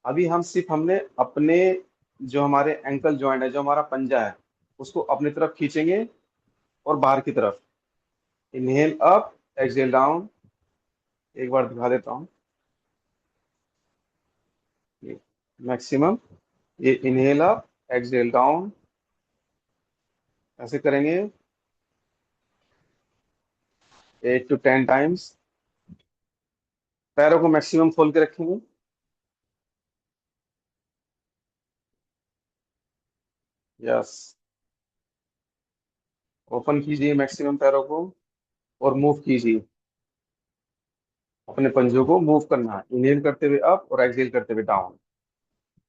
अभी हम सिर्फ हमने अपने, जो हमारे एंकल जॉइंट है, जो हमारा पंजा है, उसको अपनी तरफ खींचेंगे और बाहर की तरफ। Inhale up, exhale down. एक बार दिखा देता हूँ। मैक्सिमम, ये इनहेल अप, एक्सहेल डाउन, ऐसे करेंगे 8 to 10 टाइम्स। पैरों को मैक्सिमम खोल के रखेंगे। यस, ओपन कीजिए मैक्सिमम पैरों को और मूव कीजिए। अपने पंजों को मूव करना है, इनहेल करते हुए अप और एक्सहेल करते हुए डाउन।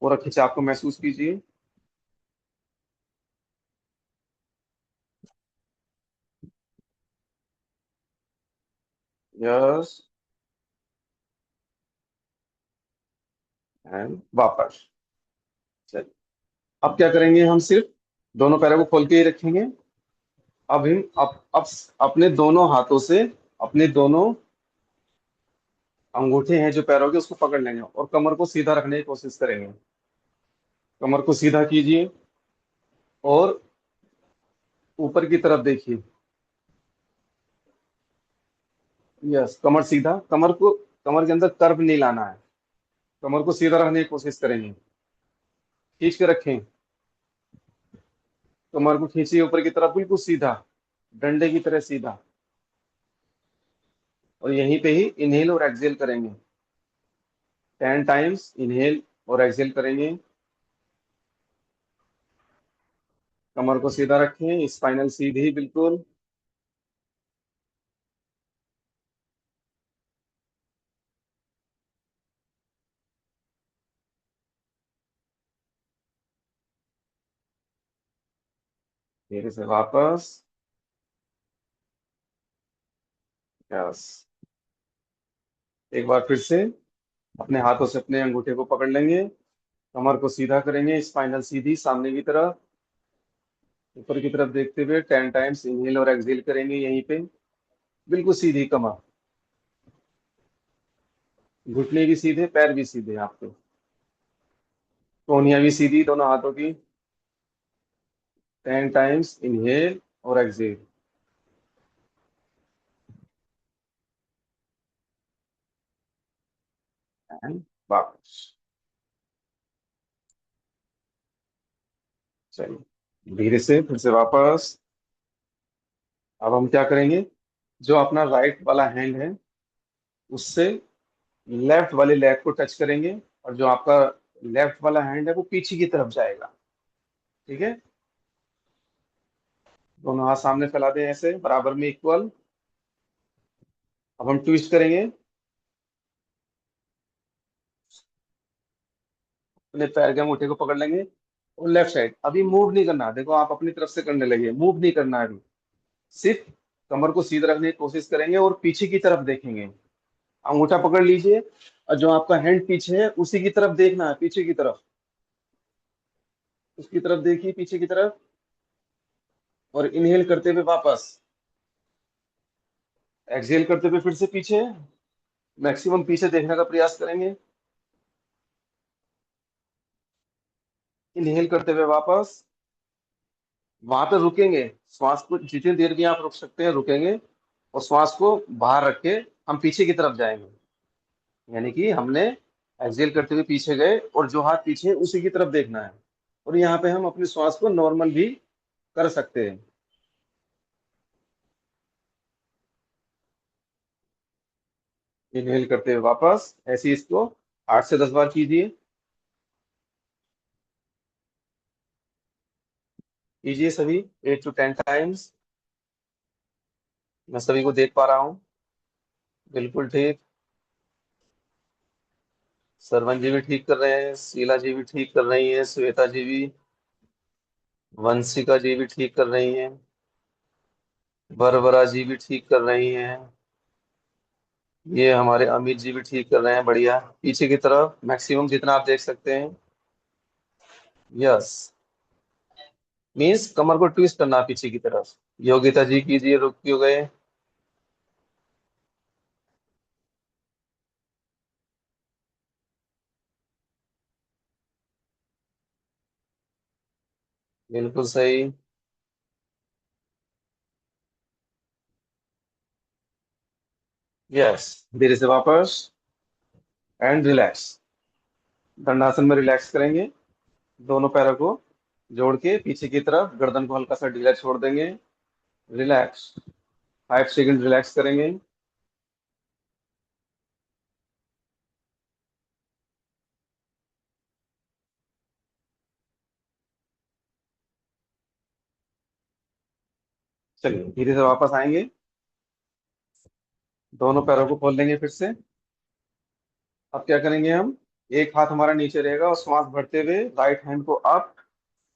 पूरा खिंचाव को महसूस कीजिए। यस। एंड वापस। चलिए, अब क्या करेंगे, हम सिर्फ दोनों पैरों को खोल के ही रखेंगे। अब हम अब अपने दोनों हाथों से अपने दोनों अंगूठे हैं जो पैरों के उसको पकड़ लेंगे और कमर को सीधा रखने की कोशिश करेंगे। कमर को सीधा कीजिए और ऊपर की तरफ देखिए। यस, कमर सीधा, कमर के अंदर कर्व नहीं लाना है। कमर को सीधा रखने की कोशिश करेंगे। खींच के रखें। कमर को खींचिए ऊपर की तरफ, बिल्कुल सीधा, डंडे की तरह सीधा। और यहीं पे ही इनहेल और एक्सहेल करेंगे। 10 टाइम्स इनहेल और एक्सहेल करेंगे। कमर को सीधा रखें, स्पाइनल सीधी बिल्कुल। धीरे से वापस। यस। एक बार फिर से अपने हाथों से अपने अंगूठे को पकड़ लेंगे। कमर को सीधा करेंगे, स्पाइनल सीधी सामने की तरफ, ऊपर की तरफ देखते हुए 10 टाइम्स इनहेल और एक्सहेल करेंगे यहीं पे, बिल्कुल सीधी कमर। घुटने भी सीधे, पैर भी सीधे आपके, कोहनियां भी सीधी दोनों हाथों की। 10 टाइम्स इनहेल और एक्सहेल। एंड वापस। चलिए, धीरे से फिर से वापस। अब हम क्या करेंगे, जो अपना राइट वाला हैंड है उससे लेफ्ट वाले लेग को टच करेंगे, और जो आपका लेफ्ट वाला हैंड है वो पीछे की तरफ जाएगा। ठीक है। दोनों हाथ सामने फैला दें ऐसे बराबर में इक्वल। अब हम ट्विस्ट करेंगे। अपने पैर के अंगूठे को पकड़ लेंगे और लेफ्ट साइड, अभी मूव नहीं करना, देखो आप अपनी तरफ से करने लगे, मूव नहीं करना है अभी। सिर्फ कमर को सीधा रखने की कोशिश करेंगे और पीछे की तरफ देखेंगे। अंगूठा पकड़ लीजिए और जो आपका हैंड पीछे है उसी की तरफ देखना है, पीछे की तरफ। उसकी तरफ देखिए, पीछे की तरफ। और इनहेल करते हुए वापस, एक्सहेल करते हुए फिर से पीछे, मैक्सिमम पीछे देखने का प्रयास करेंगे। इनहेल करते हुए वापस, वहां पे रुकेंगे। श्वास को जितनी देर भी आप रुक सकते हैं रुकेंगे, और श्वास को बाहर रख के हम पीछे की तरफ जाएंगे। यानी कि हमने एक्सहेल करते हुए पीछे गए और जो हाथ पीछे है उसी की तरफ देखना है। और यहाँ पे हम अपने श्वास को नॉर्मल भी कर सकते हैं। इनहेल करते हुए वापस, ऐसे ही इसको 8 से 10 बार कीजिए। कीजिए सभी 8 to 10 टाइम्स। मैं सभी को देख पा रहा हूँ। बिल्कुल ठीक। सरवन जी भी ठीक कर रहे हैं, शीला जी भी ठीक कर रही है, श्वेता जी भी, वंशिका जी भी ठीक कर रही हैं, बरबरा जी भी ठीक कर रही हैं, ये हमारे अमित जी भी ठीक कर रहे हैं। बढ़िया, पीछे की तरफ मैक्सिमम जितना आप देख सकते हैं। यस, मीन्स कमर को ट्विस्ट करना पीछे की तरफ। योगिता जी कीजिए, रुक क्यों गए। बिल्कुल सही। यस, धीरे से वापस एंड रिलैक्स। दंडासन में रिलैक्स करेंगे। दोनों पैरों को जोड़ के पीछे की तरफ, गर्दन को हल्का सा ढीला छोड़ देंगे। रिलैक्स। 5 सेकंड रिलैक्स करेंगे। चलिए धीरे से वापस आएंगे। दोनों पैरों को खोल लेंगे फिर से। अब क्या करेंगे हम, एक हाथ हमारा नीचे रहेगा और श्वास भरते हुए राइट हैंड को अप,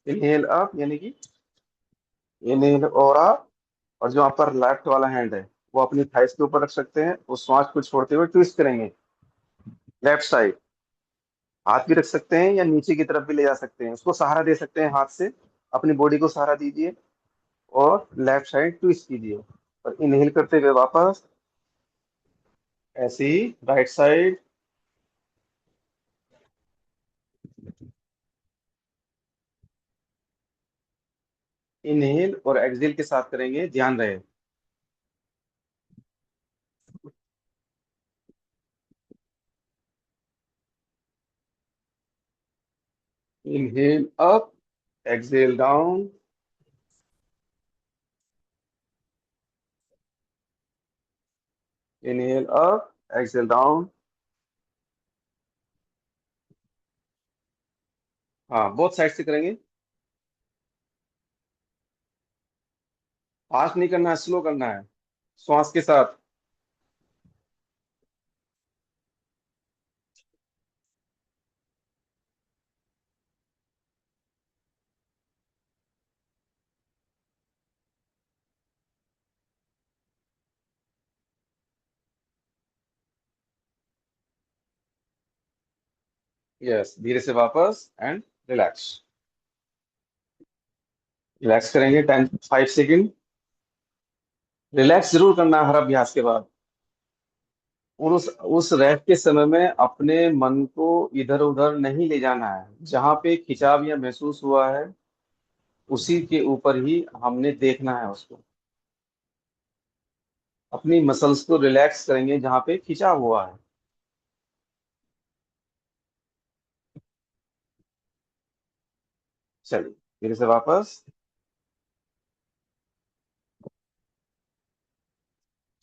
इनहेल अप, यानी कि इनहेल और अप। और जो आपका लेफ्ट वाला हैंड है वो अपनी थाइस के ऊपर रख सकते हैं, उस श्वास को छोड़ते हुए ट्विस्ट करेंगे लेफ्ट साइड। हाथ भी रख सकते हैं या नीचे की तरफ भी ले जा सकते हैं, उसको सहारा दे सकते हैं हाथ से। अपनी बॉडी को सहारा दीजिए और लेफ्ट साइड ट्विस्ट कीजिए। और इनहेल करते हुए वापस ऐसे ही राइट साइड। इनहेल और एक्सहेल के साथ करेंगे, ध्यान रहे। Inhale up, exhale down. Inhale up, exhale down. हाँ, बोथ साइड से करेंगे। फास्ट नहीं करना है, स्लो करना है, श्वास के साथ। यस, धीरे से वापस एंड रिलैक्स। रिलैक्स करेंगे 5 सेकेंड। रिलैक्स जरूर करना है हर अभ्यास के बाद। और उस रेस्ट के समय में अपने मन को इधर उधर नहीं ले जाना है। जहां पे खिंचाव या महसूस हुआ है उसी के ऊपर ही हमने देखना है उसको। अपनी मसल्स को रिलैक्स करेंगे जहां पे खिंचाव हुआ है। चलिए फिर से वापस।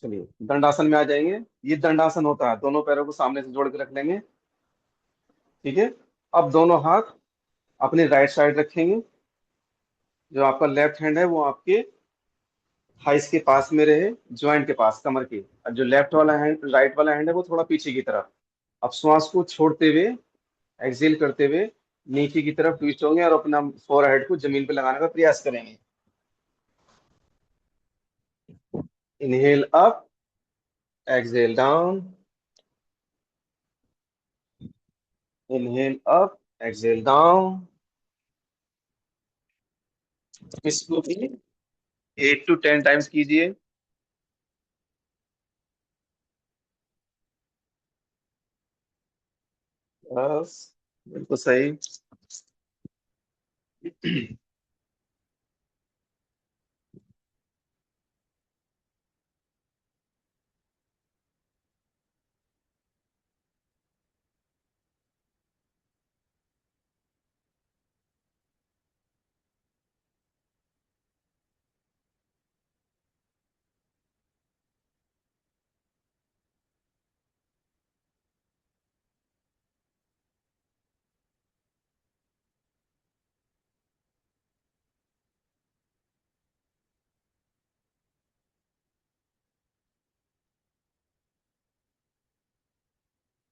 चलिए दंडासन में आ जाएंगे। ये दंडासन होता है, दोनों पैरों को सामने से जोड़ के रख लेंगे। ठीक है। अब दोनों हाथ अपने राइट साइड रखेंगे। जो आपका लेफ्ट हैंड है वो आपके थाइस के पास में रहे, ज्वाइंट के पास, कमर के। और जो लेफ्ट वाला हैंड, राइट वाला हैंड है वो थोड़ा पीछे की तरफ। अब श्वास को छोड़ते हुए, एक्सहेल करते हुए नीचे की तरफ ट्विस्ट होंगे और अपना फोरहेड को जमीन पे लगाने का प्रयास करेंगे। Inhale up, exhale down. Inhale up, exhale down. इसको भी 8 to 10 टाइम्स कीजिए। बस, बिल्कुल सही।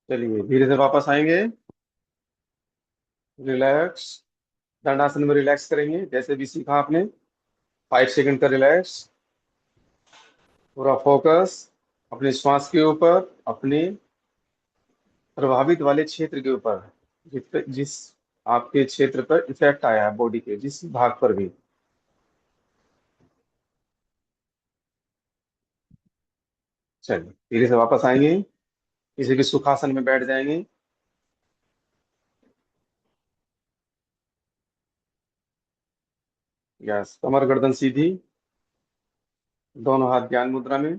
चलिए धीरे से वापस आएंगे। रिलैक्स। दंडासन में रिलैक्स करेंगे जैसे भी सीखा आपने। 5 सेकंड का रिलैक्स। पूरा फोकस अपने श्वास के ऊपर, अपने प्रभावित वाले क्षेत्र के ऊपर, जिस आपके क्षेत्र पर इफेक्ट आया है, बॉडी के जिस भाग पर भी। चलिए धीरे से वापस आएंगे। किसी भी सुखासन में बैठ जाएंगे। यस, कमर गर्दन सीधी, दोनों हाथ ज्ञान मुद्रा में।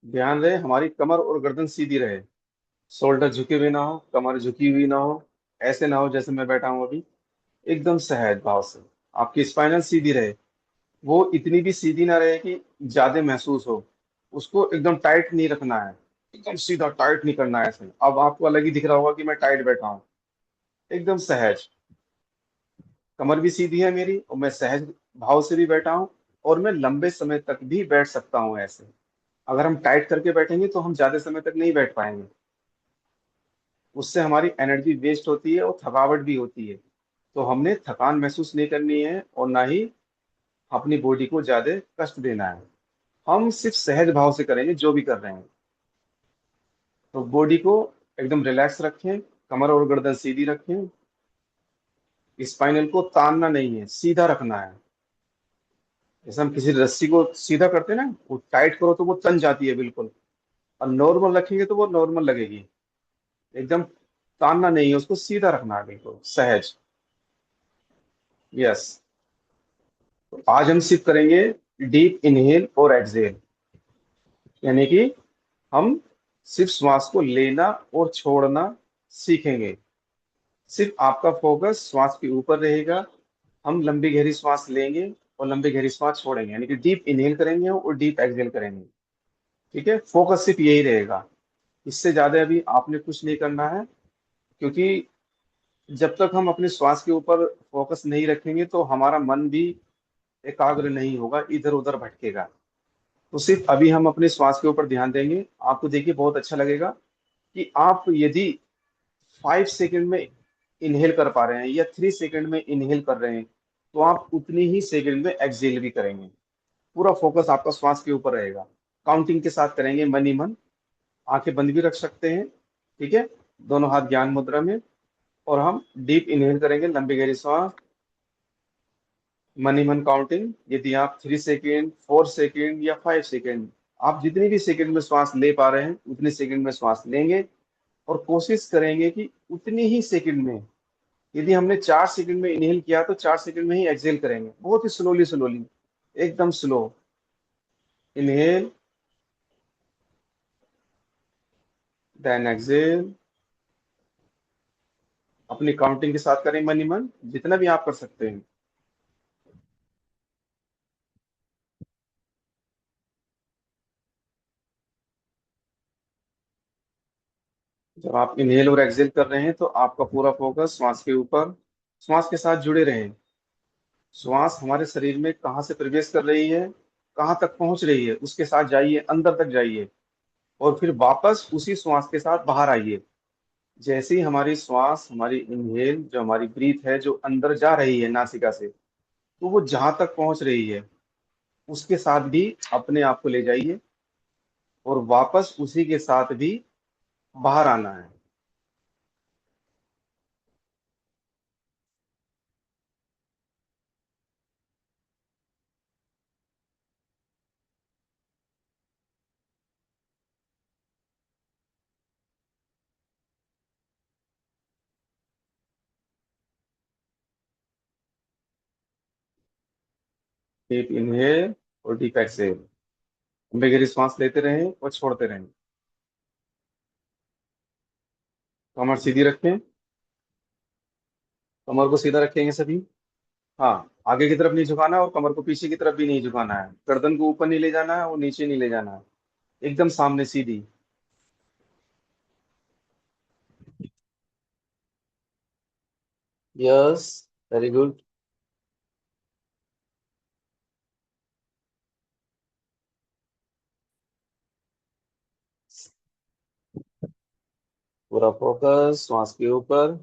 ध्यान रहे हमारी कमर और गर्दन सीधी रहे। शोल्डर झुके हुए ना हो, कमर झुकी हुई ना हो। ऐसे ना हो जैसे मैं बैठा हूं अभी। एकदम सहज भाव से आपकी स्पाइनल सीधी रहे। वो इतनी भी सीधी ना रहे कि ज्यादा महसूस हो। उसको एकदम टाइट नहीं रखना है। एकदम सीधा टाइट नहीं करना है ऐसे। अब आपको अलग ही दिख रहा होगा कि मैं टाइट बैठा हूँ। एकदम सहज। कमर भी सीधी है मेरी और मैं सहज भाव से भी बैठा हूँ। और मैं लंबे समय तक भी बैठ सकता हूँ ऐसे। अगर हम टाइट करके बैठेंगे तो हम ज्यादा समय तक नहीं बैठ पाएंगे। उससे हमारी एनर्जी वेस्ट होती है और थकावट भी होती है। तो हमने थकान महसूस नहीं करनी है और ना ही अपनी बॉडी को ज्यादा कष्ट देना है। हम सिर्फ सहज भाव से करेंगे जो भी कर रहे हैं। तो बॉडी को एकदम रिलैक्स रखें। कमर और गर्दन सीधी रखें। स्पाइनल को तानना नहीं है, सीधा रखना है। जैसे हम किसी रस्सी को सीधा करते हैं ना, वो टाइट करो तो वो तन जाती है बिल्कुल। और नॉर्मल रखेंगे तो वो नॉर्मल लगेगी। एकदम तानना नहीं है, उसको सीधा रखना है, बिल्कुल सहज। यस। तो आज हम सिर्फ करेंगे डीप इनहेल और एक्सहेल। यानी कि हम सिर्फ श्वास को लेना और छोड़ना सीखेंगे। सिर्फ आपका फोकस श्वास के ऊपर रहेगा। हम लंबी गहरी श्वास लेंगे और लंबी गहरी श्वास छोड़ेंगे, यानी कि डीप इनहेल करेंगे और डीप एक्सहेल करेंगे। ठीक है, फोकस सिर्फ यही रहेगा। इससे ज्यादा अभी आपने कुछ नहीं करना है। क्योंकि जब तक हम अपने श्वास के ऊपर फोकस नहीं रखेंगे तो हमारा मन भी एकाग्र नहीं होगा, इधर उधर भटकेगा। तो सिर्फ अभी हम अपने श्वास के ऊपर ध्यान देंगे। आपको देखिए बहुत अच्छा लगेगा कि आप यदि 5 सेकंड में इनहेल कर पा रहे हैं या 3 सेकंड में इनहेल कर रहे हैं, तो आप उतनी ही सेकंड में एक्सहेल भी करेंगे। पूरा फोकस आपका श्वास के ऊपर रहेगा। काउंटिंग के साथ करेंगे मन ही मन। आंखें बंद भी रख सकते हैं। ठीक है, दोनों हाथ ज्ञान मुद्रा में। और हम डीप इनहेल करेंगे, लंबी गहरी सांस। मन ही मन काउंटिंग। यदि आप 3 सेकेंड, 4 सेकेंड या 5 सेकेंड, आप जितनी भी सेकेंड में श्वास ले पा रहे हैं उतने सेकेंड में श्वास लेंगे। और कोशिश करेंगे कि उतनी ही सेकेंड में, यदि हमने 4 सेकेंड में इनहेल किया तो 4 सेकेंड में ही एक्सहेल करेंगे, बहुत ही स्लोली स्लोली, एकदम स्लो। Inhale, then exhale. अपनी काउंटिंग के साथ करें मन ही मन, जितना भी आप कर सकते हैं। जब आप इनहेल और एक्सहेल कर रहे हैं तो आपका पूरा फोकस श्वास के ऊपर, श्वास के साथ जुड़े रहें। श्वास हमारे शरीर में कहाँ से प्रवेश कर रही है, कहाँ तक पहुंच रही है, उसके साथ जाइए, अंदर तक जाइए। और फिर वापस उसी श्वास के साथ बाहर आइए। जैसे ही हमारी श्वास, हमारी इनहेल जो हमारी ब्रीथ है जो अंदर जा रही है नासिका से, तो वो जहां तक पहुंच रही है उसके साथ भी अपने आप को ले जाइए। और वापस उसी के साथ भी बाहर आना है। डीप इनहेल और डीप एक्सहेल। लंबी गहरी सांस लेते रहें और छोड़ते रहें। कमर सीधी रखें। कमर को सीधा रखेंगे सभी। हाँ, आगे की तरफ नहीं झुकाना और कमर को पीछे की तरफ भी नहीं झुकाना है। गर्दन को ऊपर नहीं ले जाना है और नीचे नहीं ले जाना है। एकदम सामने सीधी। Yes, very good. पूरा फोकस श्वास के ऊपर।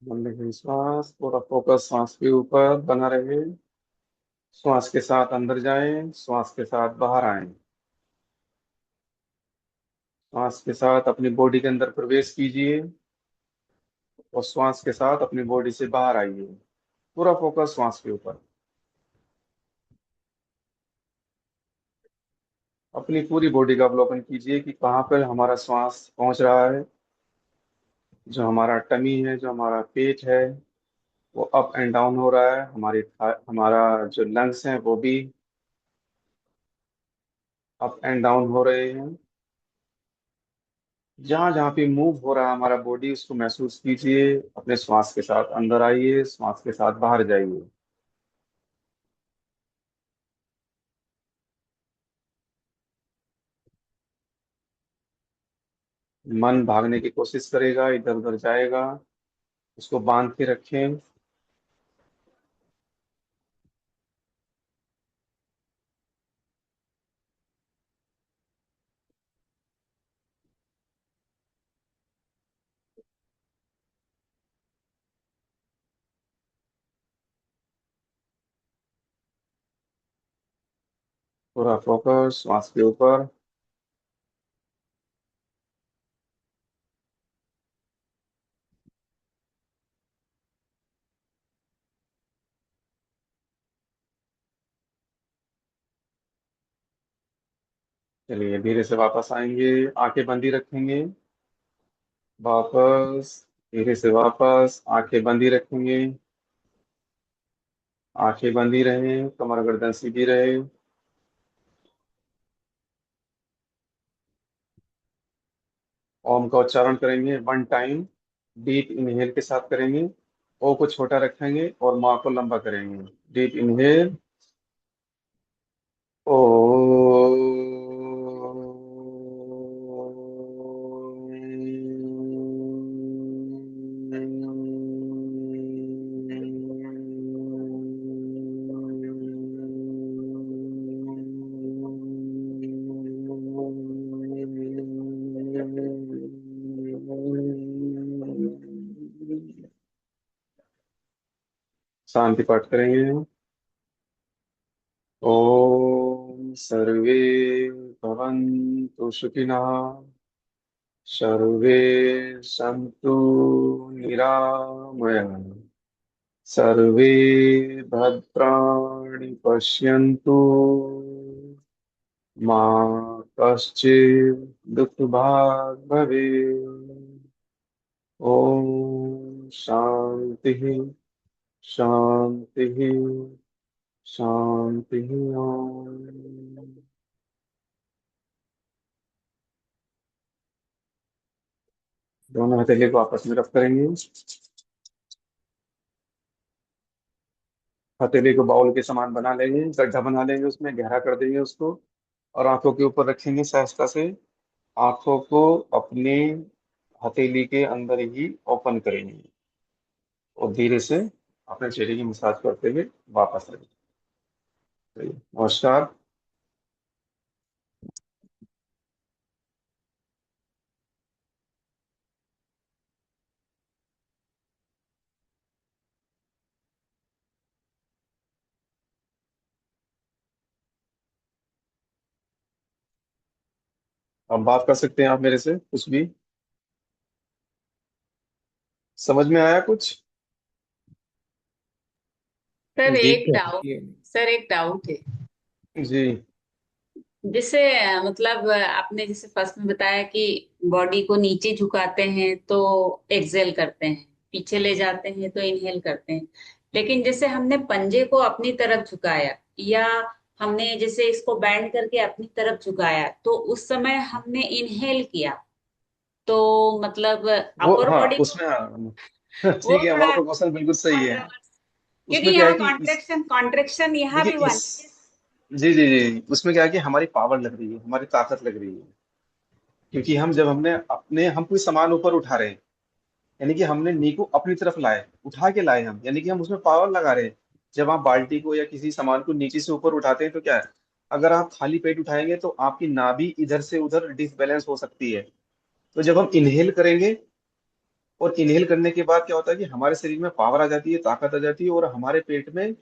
लंबी गहरी श्वास, पूरा फोकस श्वास के ऊपर बना रहे। श्वास के साथ अंदर जाएं, श्वास के साथ बाहर आएं। श्वास के साथ अपनी बॉडी के अंदर प्रवेश कीजिए और श्वास के साथ अपनी बॉडी से बाहर आइए। पूरा फोकस श्वास के ऊपर। अपनी पूरी बॉडी का अवलोकन कीजिए कि कहाँ पर हमारा श्वास पहुंच रहा है। जो हमारा टमी है, जो हमारा पेट है, वो अप एंड डाउन हो रहा है। हमारा जो लंग्स हैं वो भी अप एंड डाउन हो रहे हैं। जहाँ जहाँ पे मूव हो रहा है हमारा बॉडी, उसको महसूस कीजिए। अपने श्वास के साथ अंदर आइए, श्वास के साथ बाहर जाइए। मन भागने की कोशिश करेगा, इधर उधर जाएगा, उसको बांध के रखें। पूरा फोकस श्वास के ऊपर। चलिए धीरे से वापस आएंगे, आंखें बंदी रखेंगे। वापस, धीरे से वापस, आंखें बंदी रखेंगे। आंखें बंदी रहे, कमर गर्दन सीधी रहे। ओम का उच्चारण करेंगे 1 टाइम। डीप इनहेल के साथ करेंगे। ओ को छोटा रखेंगे और माँ को लंबा करेंगे। Deep inhale. ओ। शांति पाठ करेंगे। ओम सर्वे भवन्तु सुखिनः, सर्वे सन्तु निरामयाः, सर्वे भद्राणि पश्यन्तु, मा कश्चित् दुःखभाग् भवेत्। ओम शांति शांति शांति। ओम। दोनों हथेली को आपस में रब करेंगे। हथेली को बाउल के समान बना लेंगे, गड्ढा बना लेंगे, उसमें गहरा कर देंगे उसको। और आंखों के ऊपर रखेंगे सहजता से। आंखों को अपने हथेली के अंदर ही ओपन करेंगे और धीरे से अपने चेहरे की मसाज करते हुए वापस आएंगे। नमस्कार। अब बात कर सकते हैं आप मेरे से कुछ भी। समझ में आया कुछ? सर देख एक तो डाउट ये सर एक डाउट है। जी। जैसे मतलब आपने जैसे फर्स्ट में बताया कि बॉडी को नीचे झुकाते हैं तो एक्सहेल करते हैं, पीछे ले जाते हैं तो इनहेल करते हैं। लेकिन जैसे हमने पंजे को अपनी तरफ झुकाया, या हमने जैसे इसको बैंड करके अपनी तरफ झुकाया, तो उस समय हमने इनहेल किया, तो मतलब वो अपर हाँ, बॉडी को उसमें हाँ वो ठीक है, वो थोड़ा आपका क्वेश्चन बिल्कुल सही है। कॉन्ट्रोवर्स, क्योंकि उसमें क्या है यहाँ कि इस कॉन्ट्रेक्शन कॉन्ट्रेक्शन यहाँ देखिए भी इस वन। जी जी जी, उसमें क्या है कि हमारी पावर लग रही है, हमारी ताकत लग रही है। क्योंकि हम जब हम कोई सामान ऊपर उठा रहे हैं, यानी कि हमने नी को अपनी तरफ लाए, उठा के लाए हम, यानी कि हम उसमें पावर लगा रहे हैं। जब आप बाल्टी को या किसी सामान को नीचे से ऊपर उठाते हैं तो क्या है, अगर आप खाली पेट उठाएंगे तो आपकी नाभि इधर से उधर डिसबैलेंस हो सकती है। तो जब हम इनहेल करेंगे और इनहेल करने के बाद क्या होता है कि हमारे शरीर में पावर आ जाती है, ताकत आ जाती है, और हमारे पेट में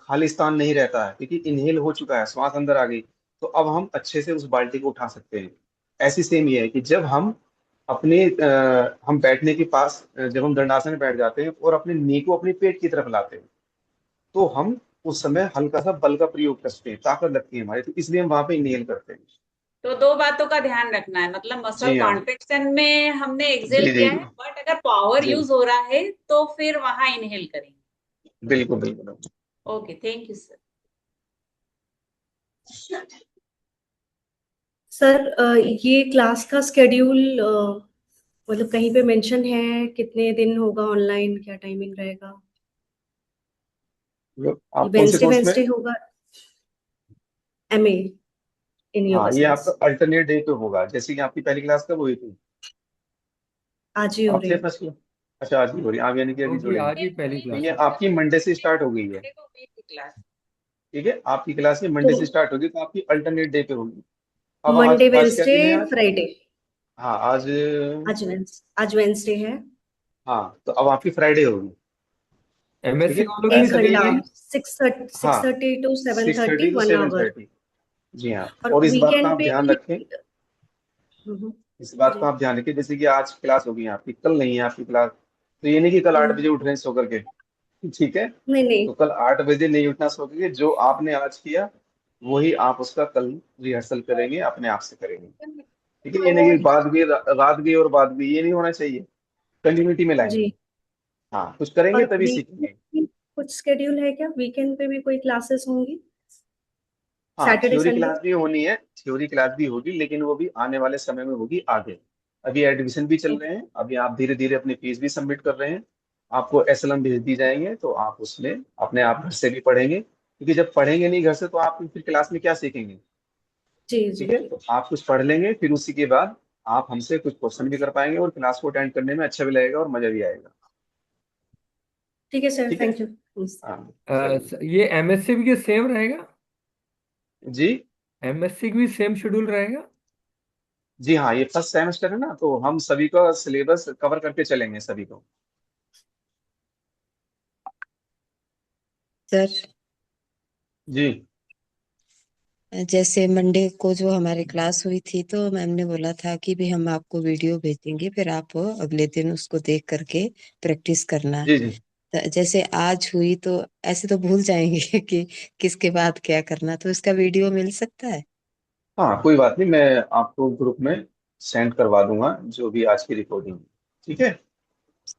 खाली स्थान नहीं रहता है, क्योंकि इनहेल हो चुका है, श्वास अंदर आ गई। तो अब हम अच्छे से उस बाल्टी को उठा सकते हैं। ऐसी सेम ये है कि जब हम बैठने के पास, जब हम दंडासन में बैठ जाते हैं और अपने नी को अपने पेट की तरफ लाते हैं, तो हम उस समय हल्का सा बल का प्रयोग करते हैं, ताकत लगती है हमारी, तो इसलिए हम वहां पे इनहेल करते हैं। तो दो बातों का ध्यान रखना है, मतलब मसल जी हाँ। कॉन्ट्रेक्शन में हमने एक्सेल जी जी किया है, बट अगर पावर जी। यूज हो रहा है तो फिर वहां इनहेल करेंगे। बिल्कुल बिल्कुल। Okay, thank you sir. Sir ये क्लास का स्केड्यूल मतलब कहीं पे मेंशन है कितने दिन होगा ऑनलाइन, क्या टाइमिंग रहेगा? ये आप कौन से वेंसडे कोर्स में? वेंसडे होगा? एमए इन हाँ, योगा ये सेंस। आपका अल्टरनेट डे पे होगा, जैसे कि आपकी पहली क्लास कब हुई थी? आज ही हो आपसे रही। First class? अच्छा, आज ही हो रही है, आप यानी कि अभी होगी, जुड़े हैं। आज ही पहली तो क्लास ये है। आपकी मंडे से स्टार्ट हो गई है। मंडे को हुई थी क्लास। ठीक है, आपकी क्लास ये तो मंडे से स्टार्ट होगी, तो आपकी अल्टरनेट डे पे होगी। अब आज मंडे आज क्या वेंसडे दिन है आज? फ्राइडे। हाँ आज। आज वेंसडे है। हाँ, तो अब आपकी फ्राइडे होगी। ठीक एमएससी है, वालों तो की भी एक ऐसा नहीं घंटा, चलेगी? कि। सिक्स हाँ, thirty two seven 6:30 thirty to 1 hour. 7:30। जी हाँ, और और इस बात का वीकेंड आप पे ध्यान भी। रखें। हम्म, इस बात जी का आप ध्यान रखें, जैसे कि आज क्लास होगी आपकी, कल नहीं है आपकी क्लास, तो ये नहीं कि कल 8 बजे उठ रहे हैं सो करके। ठीक है, नहीं नहीं। तो कल 8 बजे नहीं उठना सो करके, जो आपने आज किया वही आप उसका कल रिहर्सल करेंगे, अपने आप से करेंगे। ठीक है, ये नहीं कि बाद गई रात गई और बाद गई, ये नहीं होना चाहिए। कंटिन्यूटी में लाएंगे। जी। हाँ, कुछ करेंगे और तभी वीकेंड सीखेंगे। कुछ स्केड्यूल है क्या? वीकेंड पे भी कोई क्लासेस होंगी? हाँ, सैटरडे थ्योरी संडे? क्लास भी होनी है, थ्योरी क्लास भी होगी, लेकिन वो भी आने वाले समय में होगी आगे। अभी एडमिशन भी चल रहे हैं, अभी आप धीरे धीरे अपनी फीस भी सबमिट कर रहे हैं। आपको एसएलएम भेज दी जाएंगे, तो आप उसमें अपने आप घर से भी पढ़ेंगे, क्योंकि जब पढ़ेंगे नहीं घर से तो आप फिर क्लास में क्या सीखेंगे? जी जी ठीक है, जी। तो आप कुछ पढ़ लेंगे, फिर उसी के बाद आप हमसे कुछ क्वेश्चन भी कर पाएंगे, और क्लास को अटेंड करने में अच्छा भी लगेगा और मजा भी आएगा। ठीक है सर, ठीक है। Thank you. हाँ, चलिए। ये एमएससी भी के सेम रहेगा? जी। एमएससी की भी सेम शेड्यूल रहेगा? जी हाँ, ये फर्स्ट सेमेस्टर है ना, तो हम सभी का सिलेबस कवर करके चलेंगे सभी को। सर, जी जैसे मंडे को जो हमारी क्लास हुई थी तो मैम ने बोला था कि भी हम आपको वीडियो भेजेंगे, फिर आप अगले दिन उसको देख करके प्रैक्टिस करना। जी। जी जैसे आज हुई तो ऐसे तो भूल जाएंगे कि किसके बाद क्या करना, तो इसका वीडियो मिल सकता है? हाँ, कोई बात नहीं, मैं आपको ग्रुप में सेंड करवा दूंगा जो भी आज की रिकॉर्डिंग है। ठीक है,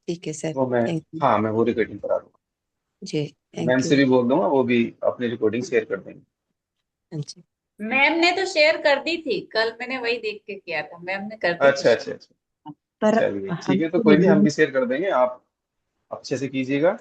ठीक है सर। वो मैं। Thank you. हाँ, मैं वो रिकॉर्डिंग करा दूंगा। जी। मैम थैंक से यू। भी बोल दूंगा, वो भी अपनी रिकॉर्डिंग शेयर कर देंगे। हाँ जी। मैम ने तो शेयर कर दी थी, कल मैंने वही देख के किया था, मैम ने कर दी थी अच्छा शेयर। अच्छा अच्छा। पर चलिए ठीक है, तो हमको कोई नहीं, हम वीडियो। भी शेयर कर देंगे, आप अच्छे से कीजिएगा।